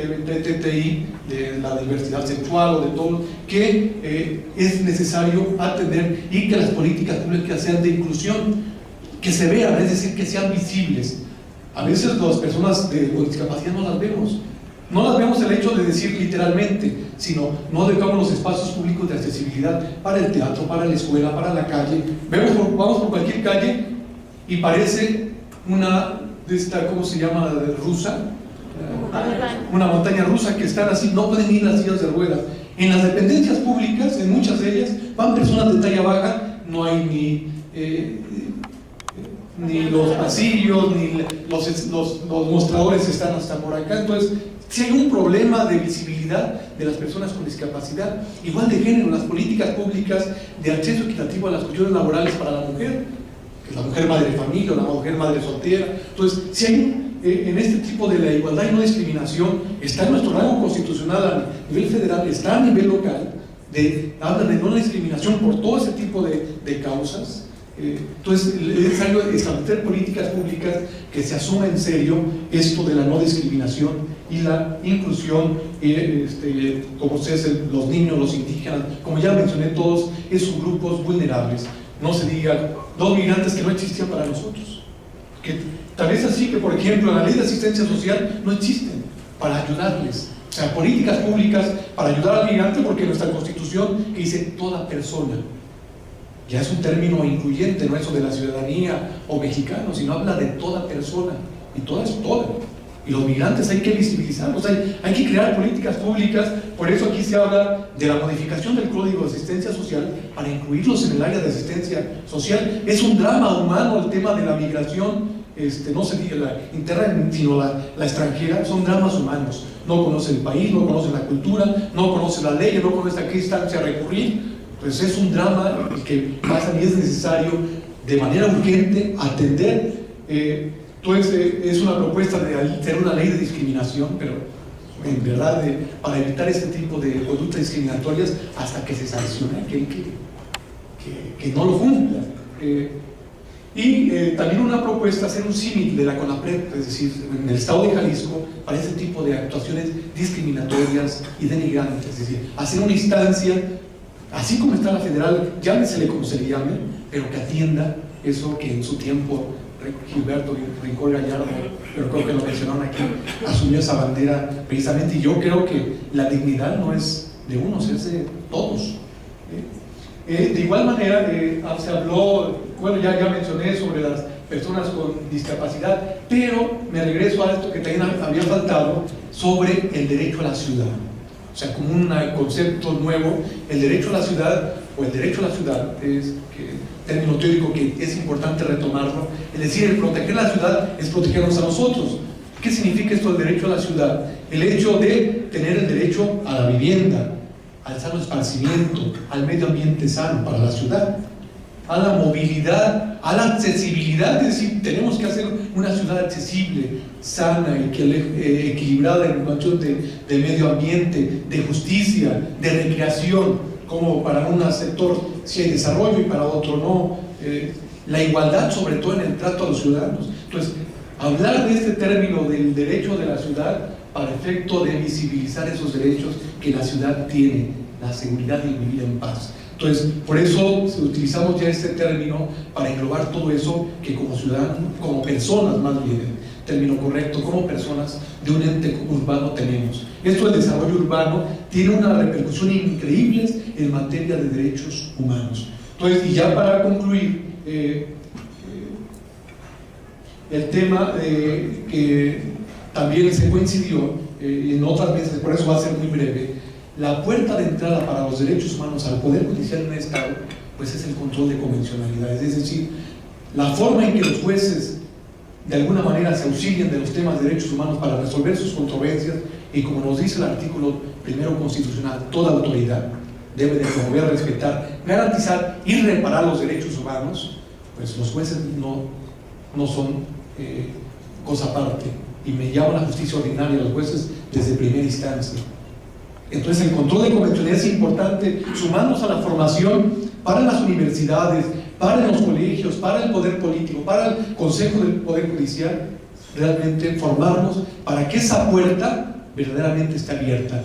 LGBTI, de la diversidad sexual o de todo, que es necesario atender, y que las políticas públicas sean de inclusión, que se vean, es decir, que sean visibles. A veces las personas con discapacidad no las vemos. No las vemos el hecho de decir literalmente, sino no dejamos los espacios públicos de accesibilidad para el teatro, para la escuela, para la calle. Vamos por cualquier calle y parece una de esta, ¿cómo se llama?, rusa, una montaña rusa que están así, no pueden ir las sillas de ruedas. En las dependencias públicas, en muchas de ellas, van personas de talla baja, no hay ni los pasillos, ni los mostradores están hasta por acá. Entonces, si hay un problema de visibilidad de las personas con discapacidad, igual de género, las políticas públicas de acceso equitativo a las cuestiones laborales para la mujer, que es la mujer madre de familia o la mujer madre soltera. Entonces, si hay en este tipo de la igualdad y no discriminación, está en nuestro rango constitucional a nivel federal, está a nivel local, habla de no discriminación por todo ese tipo de causas. Entonces es necesario establecer políticas públicas que se asuma en serio esto de la no discriminación y la inclusión, como ustedes, los niños, los indígenas, como ya mencioné, todos esos grupos vulnerables. No se diga los migrantes que no existían para nosotros, que tal vez así que, por ejemplo, la ley de asistencia social no existen para ayudarles. O sea, políticas públicas para ayudar al migrante, porque nuestra Constitución que dice toda persona, ya es un término incluyente, no eso de la ciudadanía o mexicano, sino habla de toda persona, y toda es toda. Y los migrantes hay que visibilizarlos, hay que crear políticas públicas. Por eso aquí se habla de la modificación del Código de Asistencia Social para incluirlos en el área de asistencia social. Es un drama humano el tema de la migración, no se diga la interna, sino la extranjera. Son dramas humanos. No conoce el país, no conoce la cultura, no conoce la ley, no conoce a qué instancia recurrir. Pues es un drama el que pasa y es necesario de manera urgente atender. Entonces es una propuesta de hacer una ley de discriminación, pero en verdad para evitar este tipo de conductas discriminatorias hasta que se sancione aquel que no lo cumpla. Y también una propuesta, hacer un símil de la CONAPRED, es decir, en el estado de Jalisco, para ese tipo de actuaciones discriminatorias y denigrantes, es decir, hacer una instancia, así como está la federal, llámesele como se le llame, pero que atienda eso que en su tiempo Gilberto Rincón Gallardo, pero creo que lo mencionaron aquí, asumió esa bandera precisamente. Y yo creo que la dignidad no es de unos, es de todos. De igual manera, se habló, bueno, ya mencioné sobre las personas con discapacidad, pero me regreso a esto que también había faltado, sobre el derecho a la ciudad. O sea, como un concepto nuevo, el derecho a la ciudad, o el derecho a la ciudad, es término teórico que es importante retomarlo. Es decir, el proteger la ciudad es protegernos a nosotros. ¿Qué significa esto del derecho a la ciudad? El hecho de tener el derecho a la vivienda, al sano esparcimiento, al medio ambiente sano para la ciudad, a la movilidad, a la accesibilidad. Es decir, tenemos que hacer una ciudad accesible, sana, equilibrada en cuestión de medio ambiente, de justicia, de recreación, como para un sector sí hay desarrollo y para otro no. La igualdad, sobre todo en el trato a los ciudadanos. Entonces, hablar de este término del derecho de la ciudad para efecto de visibilizar esos derechos que la ciudad tiene, la seguridad y el vivir en paz. Entonces, por eso utilizamos ya este término para englobar todo eso que como ciudadanos, como personas más bien, término correcto, como personas de un ente urbano tenemos. Esto del desarrollo urbano tiene una repercusión increíble en materia de derechos humanos. Entonces, y ya para concluir, el tema que también se coincidió en otras veces, por eso va a ser muy breve, la puerta de entrada para los derechos humanos al Poder Judicial en un Estado, pues es el control de convencionalidades, es decir, la forma en que los jueces de alguna manera se auxilian de los temas de derechos humanos para resolver sus controversias, y como nos dice el artículo primero constitucional, toda autoridad debe de promover, respetar, garantizar y reparar los derechos humanos. Pues los jueces no son cosa aparte, y me llamo la justicia ordinaria a los jueces desde primera instancia. Entonces el control de convencionalidad es importante, sumarnos a la formación para las universidades, para los colegios, para el poder político, para el Consejo del Poder Judicial, realmente formarnos para que esa puerta verdaderamente esté abierta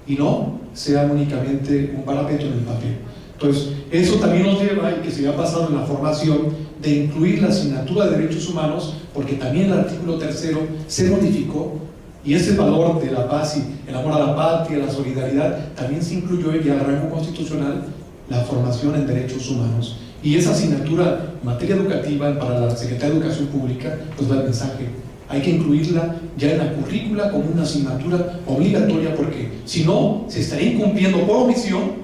y no sea únicamente un parapeto en el papel. Entonces, eso también nos lleva, y que se ha pasado en la formación, de incluir la asignatura de derechos humanos, porque también el artículo 3º se modificó, y ese valor de la paz y el amor a la patria, la solidaridad, también se incluyó ya al rango constitucional la formación en derechos humanos. Y esa asignatura en materia educativa para la Secretaría de Educación Pública, pues da el mensaje hay que incluirla ya en la currícula como una asignatura obligatoria, porque si no, se estaría incumpliendo por omisión,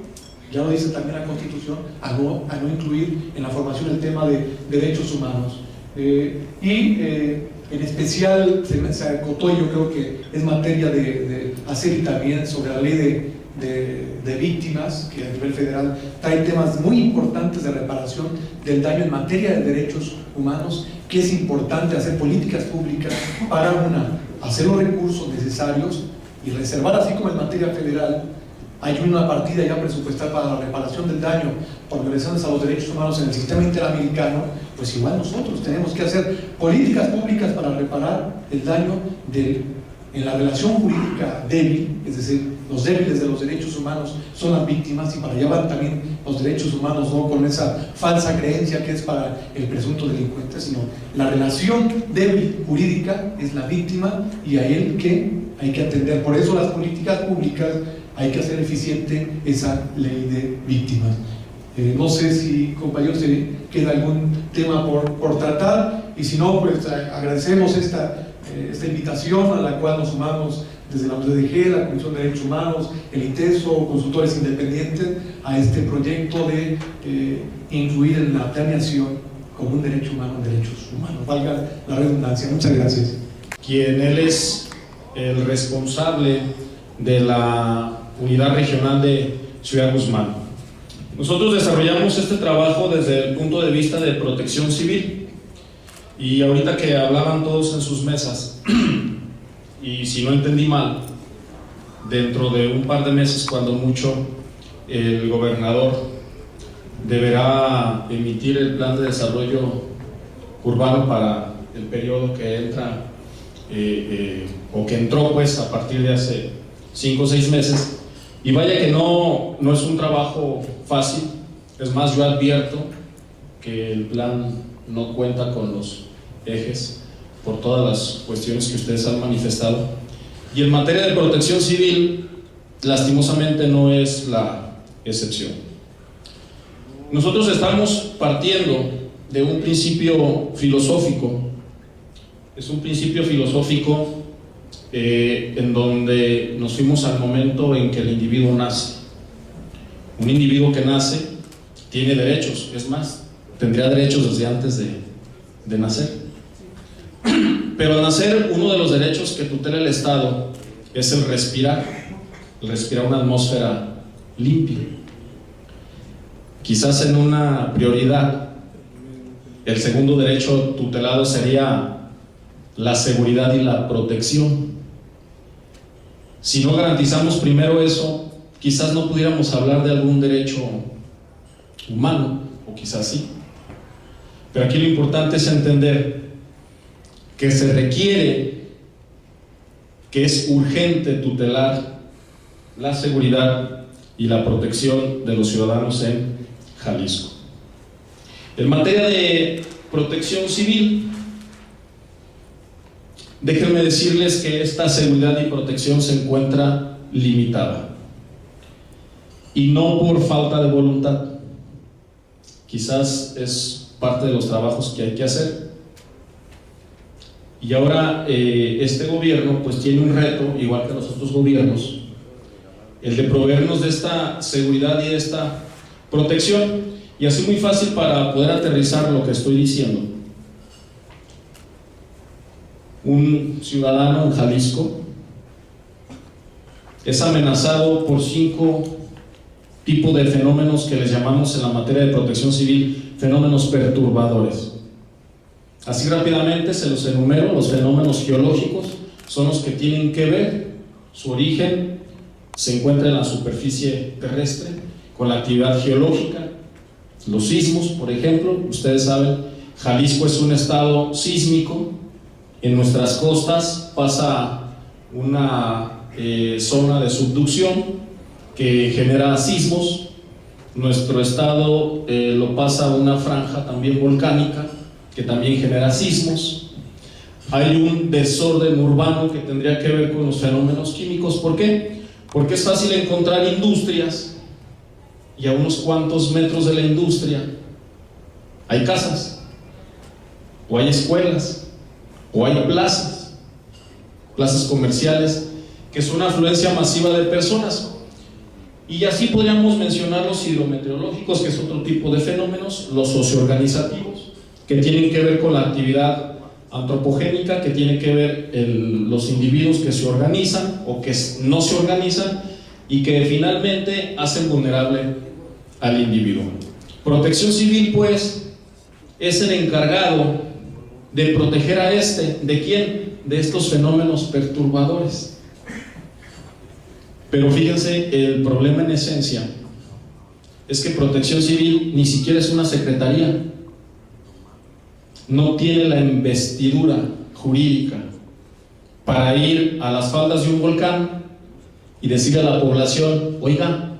ya lo dice también la Constitución, a no incluir en la formación el tema de derechos humanos. En especial se acotó, y yo creo que es materia de hacer también sobre la ley de víctimas, que a nivel federal trae temas muy importantes de reparación del daño en materia de derechos humanos, que es importante hacer políticas públicas para hacer los recursos necesarios y reservar, así como en materia federal hay una partida ya presupuestal para la reparación del daño por violaciones a los derechos humanos en el sistema interamericano, pues igual nosotros tenemos que hacer políticas públicas para reparar el daño en la relación jurídica débil, es decir, los débiles de los derechos humanos son las víctimas, y para allá van también los derechos humanos, no con esa falsa creencia que es para el presunto delincuente, sino la relación débil jurídica es la víctima y a él que hay que atender. Por eso las políticas públicas hay que hacer eficiente esa ley de víctimas. No sé si, compañeros, queda algún tema por tratar, y si no, pues agradecemos esta invitación a la cual nos sumamos desde la UDG, la Comisión de Derechos Humanos, el ITESO, consultores independientes, a este proyecto de incluir en la planeación como un derecho humano, derechos humanos, valga la redundancia. Muchas gracias. Quien él es el responsable de la Unidad Regional de Ciudad Guzmán. Nosotros desarrollamos este trabajo desde el punto de vista de protección civil, y ahorita que hablaban todos en sus mesas, y si no entendí mal, dentro de un par de meses, cuando mucho, el gobernador deberá emitir el plan de desarrollo urbano para el periodo que entra, o que entró pues a partir de hace 5 o 6 meses. Y vaya que no es un trabajo fácil. Es más, yo advierto que el plan no cuenta con los ejes por todas las cuestiones que ustedes han manifestado. Y en materia de protección civil, lastimosamente no es la excepción. Nosotros estamos partiendo de un principio filosófico. Es un principio filosófico en donde nos fuimos al momento en que el individuo nace. Un individuo que nace tiene derechos, es más, tendría derechos desde antes de nacer. Pero al nacer, uno de los derechos que tutela el Estado es el respirar una atmósfera limpia. Quizás en una prioridad, el segundo derecho tutelado sería la seguridad y la protección. Si no garantizamos primero eso, quizás no pudiéramos hablar de algún derecho humano, o quizás sí. Pero aquí lo importante es entender que se requiere, que es urgente tutelar la seguridad y la protección de los ciudadanos en Jalisco. En materia de protección civil, déjenme decirles que esta seguridad y protección se encuentra limitada, y no por falta de voluntad. Quizás es parte de los trabajos que hay que hacer. Y ahora este gobierno pues tiene un reto, igual que los otros gobiernos, el de proveernos de esta seguridad y de esta protección. Y así muy fácil para poder aterrizar lo que estoy diciendo. Un ciudadano en Jalisco es amenazado por 5 tipos de fenómenos que les llamamos en la materia de protección civil fenómenos perturbadores. Así rápidamente se los enumero. Los fenómenos geológicos son los que tienen que ver, su origen se encuentra en la superficie terrestre con la actividad geológica. Los sismos, por ejemplo, ustedes saben, Jalisco es un estado sísmico. En nuestras costas pasa una zona de subducción que genera sismos. Nuestro estado lo pasa una franja también volcánica que también genera sismos. Hay un desorden urbano que tendría que ver con los fenómenos químicos. ¿Por qué? Porque es fácil encontrar industrias y a unos cuantos metros de la industria hay casas, o hay escuelas, o hay plazas. plazas comerciales, que es una afluencia masiva de personas. Y así podríamos mencionar los hidrometeorológicos, que es otro tipo de fenómenos, los socioorganizativos, que tienen que ver con la actividad antropogénica, que tiene que ver los individuos que se organizan o que no se organizan y que finalmente hacen vulnerable al individuo. Protección Civil, pues, es el encargado de proteger a ¿de quién? De estos fenómenos perturbadores. Pero fíjense, el problema en esencia es que Protección Civil ni siquiera es una secretaría, no tiene la investidura jurídica para ir a las faldas de un volcán y decirle a la población: oiga,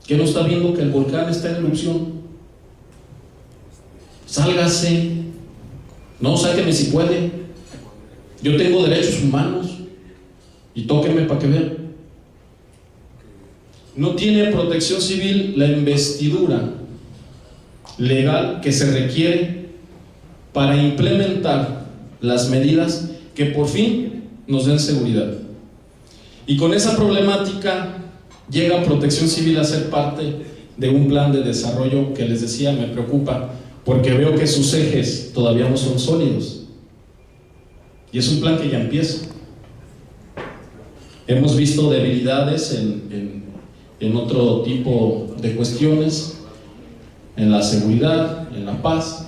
¿qué no está viendo que el volcán está en erupción? Sálgase, no, sáqueme si puede, yo tengo derechos humanos y tóqueme para que vean. No tiene Protección Civil la investidura legal que se requiere para implementar las medidas que por fin nos den seguridad. Y con esa problemática llega Protección Civil a ser parte de un plan de desarrollo que les decía me preocupa, porque veo que sus ejes todavía no son sólidos. Y es un plan que ya empieza. Hemos visto debilidades en otro tipo de cuestiones, en la seguridad, en la paz.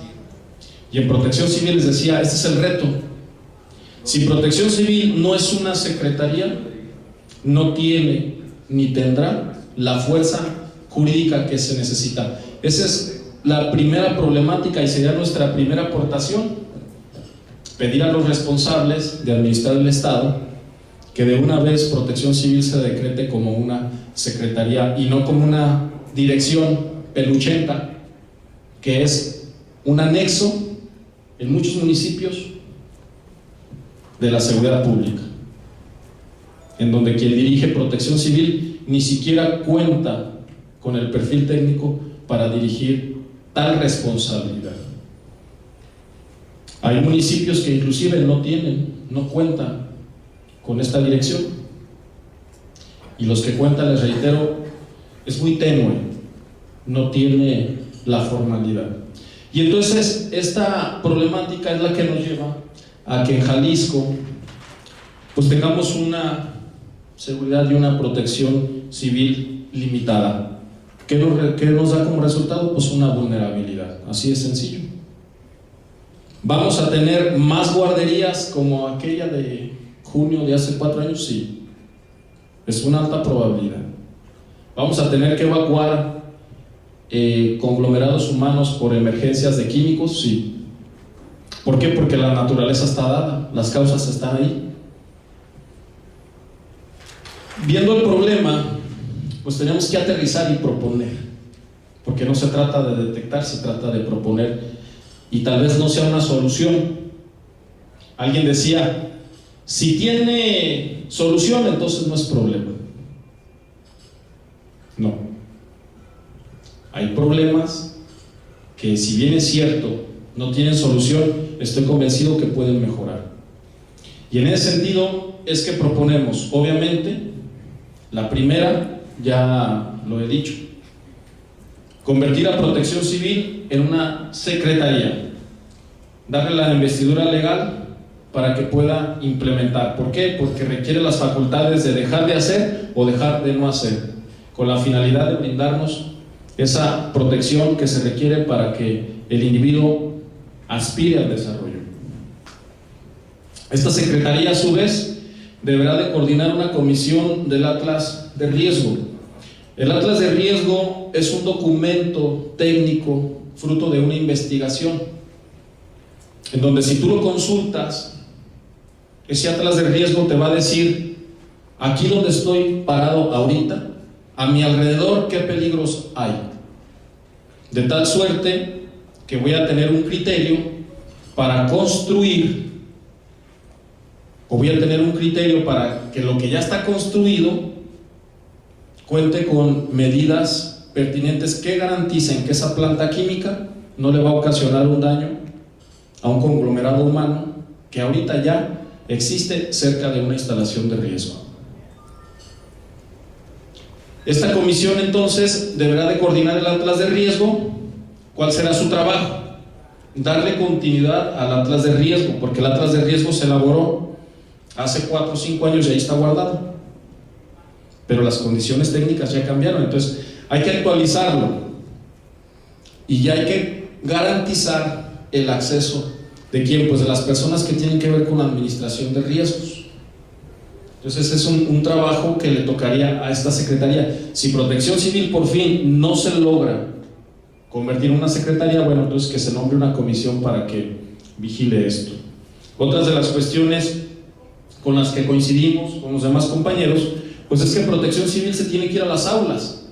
Y en Protección Civil les decía, este es el reto. Si Protección Civil no es una secretaría, no tiene ni tendrá la fuerza jurídica que se necesita. Esa es la primera problemática y sería nuestra primera aportación: pedir a los responsables de administrar el Estado que de una vez Protección Civil se decrete como una secretaría y no como una dirección peluchenta, que es un anexo en muchos municipios de la seguridad pública, en donde quien dirige Protección Civil ni siquiera cuenta con el perfil técnico para dirigir tal responsabilidad. Hay municipios que inclusive no cuentan con esta dirección, y los que cuentan, les reitero, es muy tenue, no tiene la formalidad. Y entonces esta problemática es la que nos lleva a que en Jalisco pues tengamos una seguridad y una protección civil limitada. ¿Qué nos da como resultado? Pues una vulnerabilidad, así de sencillo. ¿Vamos a tener más guarderías como aquella de junio de hace 4 años? Sí, es una alta probabilidad. ¿Vamos a tener que evacuar conglomerados humanos por emergencias de químicos? Sí. ¿Por qué? Porque la naturaleza está dada, las causas están ahí. Viendo el problema, pues tenemos que aterrizar y proponer, porque no se trata de detectar, se trata de proponer, y tal vez no sea una solución. Alguien decía, si tiene solución, entonces no es problema. No. Hay problemas que, si bien es cierto, no tienen solución, estoy convencido que pueden mejorar. Y en ese sentido es que proponemos, obviamente, la primera, ya lo he dicho, convertir a Protección Civil en una secretaría, darle la investidura legal para que pueda implementar. ¿Por qué? Porque requiere las facultades de dejar de hacer o dejar de no hacer, con la finalidad de brindarnos esa protección que se requiere para que el individuo aspire al desarrollo. Esta secretaría, a su vez, deberá de coordinar una comisión del Atlas de Riesgo. El Atlas de Riesgo es un documento técnico fruto de una investigación, en donde si tú lo consultas, ese Atlas de Riesgo te va a decir, aquí donde estoy parado ahorita, a mi alrededor, qué peligros hay, de tal suerte que voy a tener un criterio para construir, o voy a tener un criterio para que lo que ya está construido cuente con medidas pertinentes que garanticen que esa planta química no le va a ocasionar un daño a un conglomerado humano que ahorita ya existe cerca de una instalación de riesgo. Esta comisión entonces deberá de coordinar el atlas de riesgo. ¿Cuál será su trabajo? Darle continuidad al atlas de riesgo, porque el atlas de riesgo se elaboró hace 4 o 5 años y ahí está guardado, pero las condiciones técnicas ya cambiaron, entonces hay que actualizarlo y ya hay que garantizar el acceso ¿de quién? Pues de las personas que tienen que ver con la administración de riesgos. Entonces es un trabajo que le tocaría a esta secretaría. Si Protección Civil por fin no se logra convertir en una secretaría, bueno, entonces que se nombre una comisión para que vigile esto. Otras de las cuestiones con las que coincidimos con los demás compañeros, pues es que Protección Civil se tiene que ir a las aulas.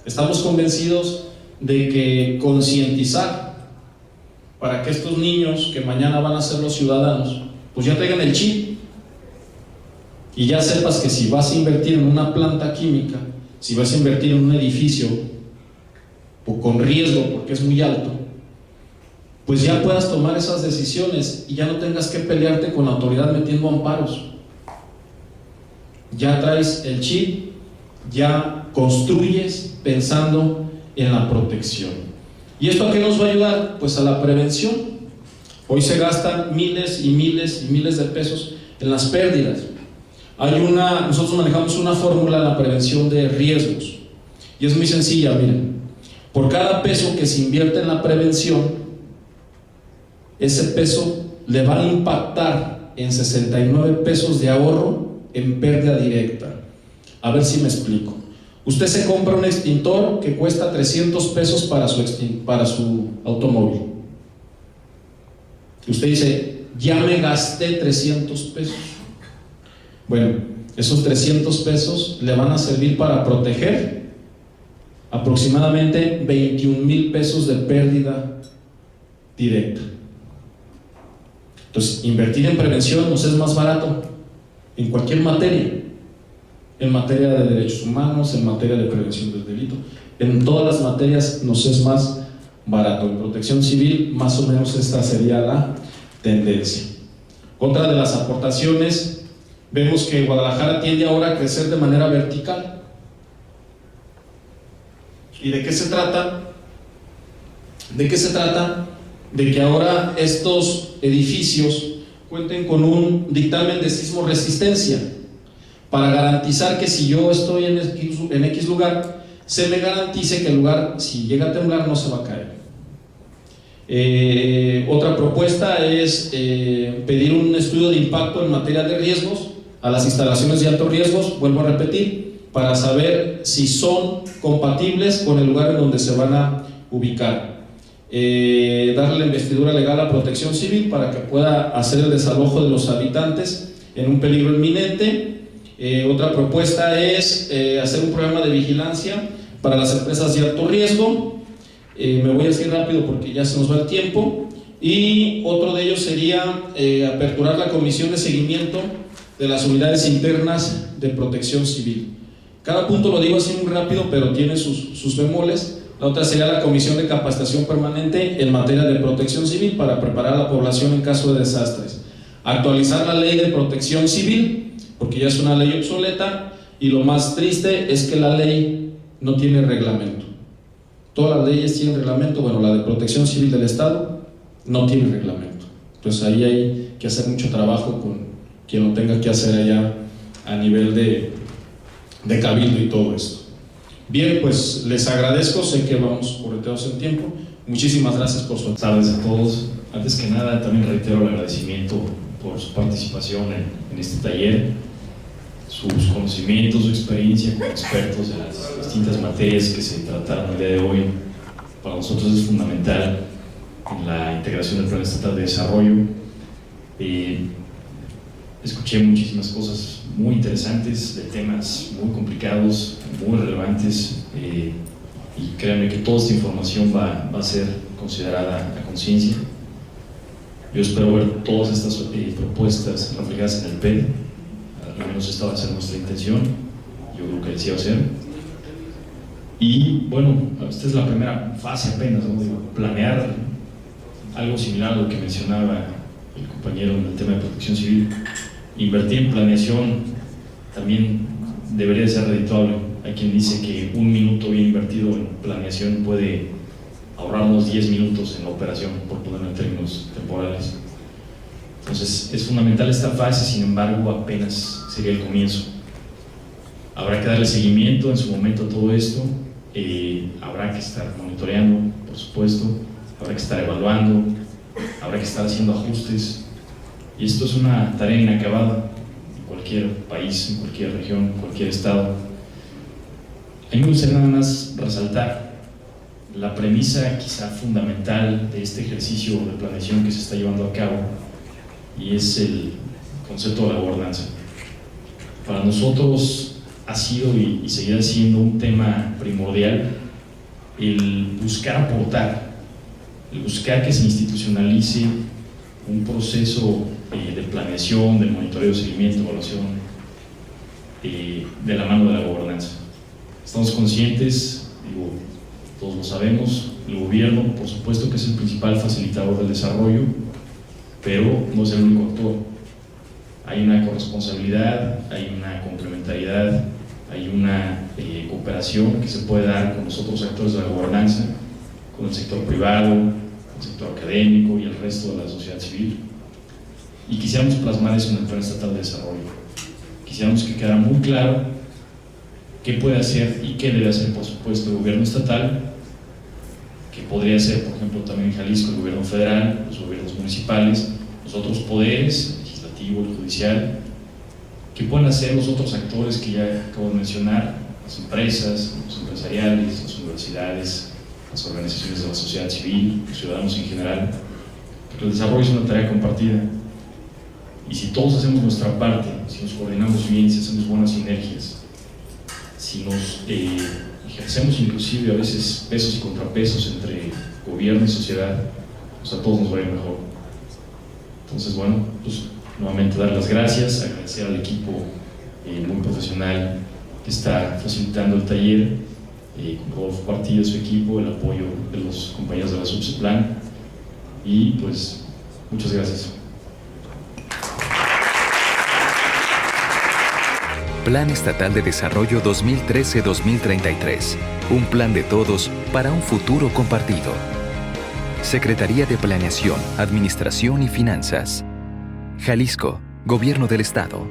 Estamos convencidos de que concientizar para que estos niños que mañana van a ser los ciudadanos, pues ya traigan el chip y ya sepas que si vas a invertir en una planta química, si vas a invertir en un edificio o con riesgo porque es muy alto, pues ya puedas tomar esas decisiones y ya no tengas que pelearte con la autoridad metiendo amparos. Ya traes el chip, ya construyes pensando en la protección. ¿Y esto a qué nos va a ayudar? Pues a la prevención. Hoy se gastan miles y miles y miles de pesos en las pérdidas. Nosotros manejamos una fórmula en la prevención de riesgos y es muy sencilla, miren. Por cada peso que se invierte en la prevención, ese peso le va a impactar en 69 pesos de ahorro en pérdida directa. A ver si me explico. Usted se compra un extintor que cuesta 300 pesos para su automóvil. Usted dice, ya me gasté 300 pesos. Bueno, esos 300 pesos le van a servir para proteger aproximadamente 21,000 pesos de pérdida directa. Entonces, invertir en prevención nos es más barato en cualquier materia, en materia de derechos humanos, en materia de prevención del delito, en todas las materias nos es más barato. En Protección Civil, más o menos esta sería la tendencia. Otra de las aportaciones, vemos que Guadalajara tiende ahora a crecer de manera vertical. ¿Y de qué se trata? ¿De qué se trata? De que ahora estos edificios cuenten con un dictamen de sismo resistencia para garantizar que si yo estoy en X lugar, se me garantice que el lugar, si llega a temblar, no se va a caer. Otra propuesta es pedir un estudio de impacto en materia de riesgos a las instalaciones de altos riesgos, vuelvo a repetir, para saber si son compatibles con el lugar en donde se van a ubicar. Darle la investidura legal a Protección Civil para que pueda hacer el desalojo de los habitantes en un peligro inminente. Otra propuesta es hacer un programa de vigilancia para las empresas de alto riesgo. Me voy a decir rápido porque ya se nos va el tiempo. Y otro de ellos sería aperturar la comisión de seguimiento de las unidades internas de Protección Civil. Cada punto lo digo así muy rápido, pero tiene sus bemoles. La otra sería la comisión de capacitación permanente en materia de protección civil para preparar a la población en caso de desastres. Actualizar la ley de protección civil, porque ya es una ley obsoleta, y lo más triste es que la ley no tiene reglamento. Todas las leyes tienen reglamento, bueno, la de protección civil del Estado no tiene reglamento. Entonces ahí hay que hacer mucho trabajo con quien lo tenga que hacer allá a nivel de cabildo y todo esto. Bien, pues les agradezco, sé que vamos correteados en tiempo. Muchísimas gracias por su atención. Buenas tardes a todos. Antes que nada, también reitero el agradecimiento por su participación en este taller, sus conocimientos, su experiencia como expertos en las distintas materias que se trataron el día de hoy. Para nosotros es fundamental en la integración del Plan Estatal de Desarrollo. Escuché muchísimas cosas muy interesantes de temas muy complicados, muy relevantes, y créanme que toda esta información va a ser considerada a conciencia. Yo espero ver todas estas propuestas reflejadas en el PED, al menos esta va a ser nuestra intención, yo creo que así va a ser. Y bueno, esta es la primera fase apenas, ¿no? Planear algo similar a lo que mencionaba el compañero en el tema de protección civil. Invertir en planeación también debería ser redituable. Hay quien dice que 1 minuto bien invertido en planeación puede ahorrarnos 10 minutos en la operación, por ponerlo en términos temporales. Entonces es fundamental esta fase, sin embargo apenas sería el comienzo. Habrá que darle seguimiento en su momento a todo esto, habrá que estar monitoreando, por supuesto, habrá que estar evaluando, habrá que estar haciendo ajustes, y esto es una tarea inacabada en cualquier país, en cualquier región, en cualquier estado. A mí me gustaría nada más resaltar la premisa quizá fundamental de este ejercicio de planeación que se está llevando a cabo, y es el concepto de la gobernanza. Para nosotros ha sido y seguirá siendo un tema primordial el buscar aportar, el buscar que se institucionalice un proceso de planeación, de monitoreo, seguimiento, evaluación, de la mano de la gobernanza. Estamos conscientes, digo, todos lo sabemos, el gobierno por supuesto que es el principal facilitador del desarrollo, pero no es el único actor. Hay una corresponsabilidad, hay una complementariedad, hay una cooperación que se puede dar con los otros actores de la gobernanza, con el sector privado, el sector académico y el resto de la sociedad civil. Y quisiéramos plasmar eso en el Plan Estatal de Desarrollo. Quisiéramos que quedara muy claro qué puede hacer y qué debe hacer, por supuesto, el gobierno estatal, que podría ser, por ejemplo, también en Jalisco, el gobierno federal, los gobiernos municipales, los otros poderes, el legislativo, el judicial, que pueden hacer los otros actores que ya acabo de mencionar, las empresas, los empresariales, las universidades, las organizaciones de la sociedad civil, los ciudadanos en general, porque el desarrollo es una tarea compartida. Y si todos hacemos nuestra parte, si nos coordinamos bien, si hacemos buenas sinergias, si nos ejercemos inclusive a veces pesos y contrapesos entre gobierno y sociedad, pues a todos nos va a ir mejor. Entonces, bueno, pues nuevamente dar las gracias, agradecer al equipo muy profesional que está facilitando el taller, con Rodolfo Partida y su equipo, el apoyo de los compañeros de la Subseplan, y pues muchas gracias. Plan Estatal de Desarrollo 2013-2033. Un plan de todos para un futuro compartido. Secretaría de Planeación, Administración y Finanzas. Jalisco, Gobierno del Estado.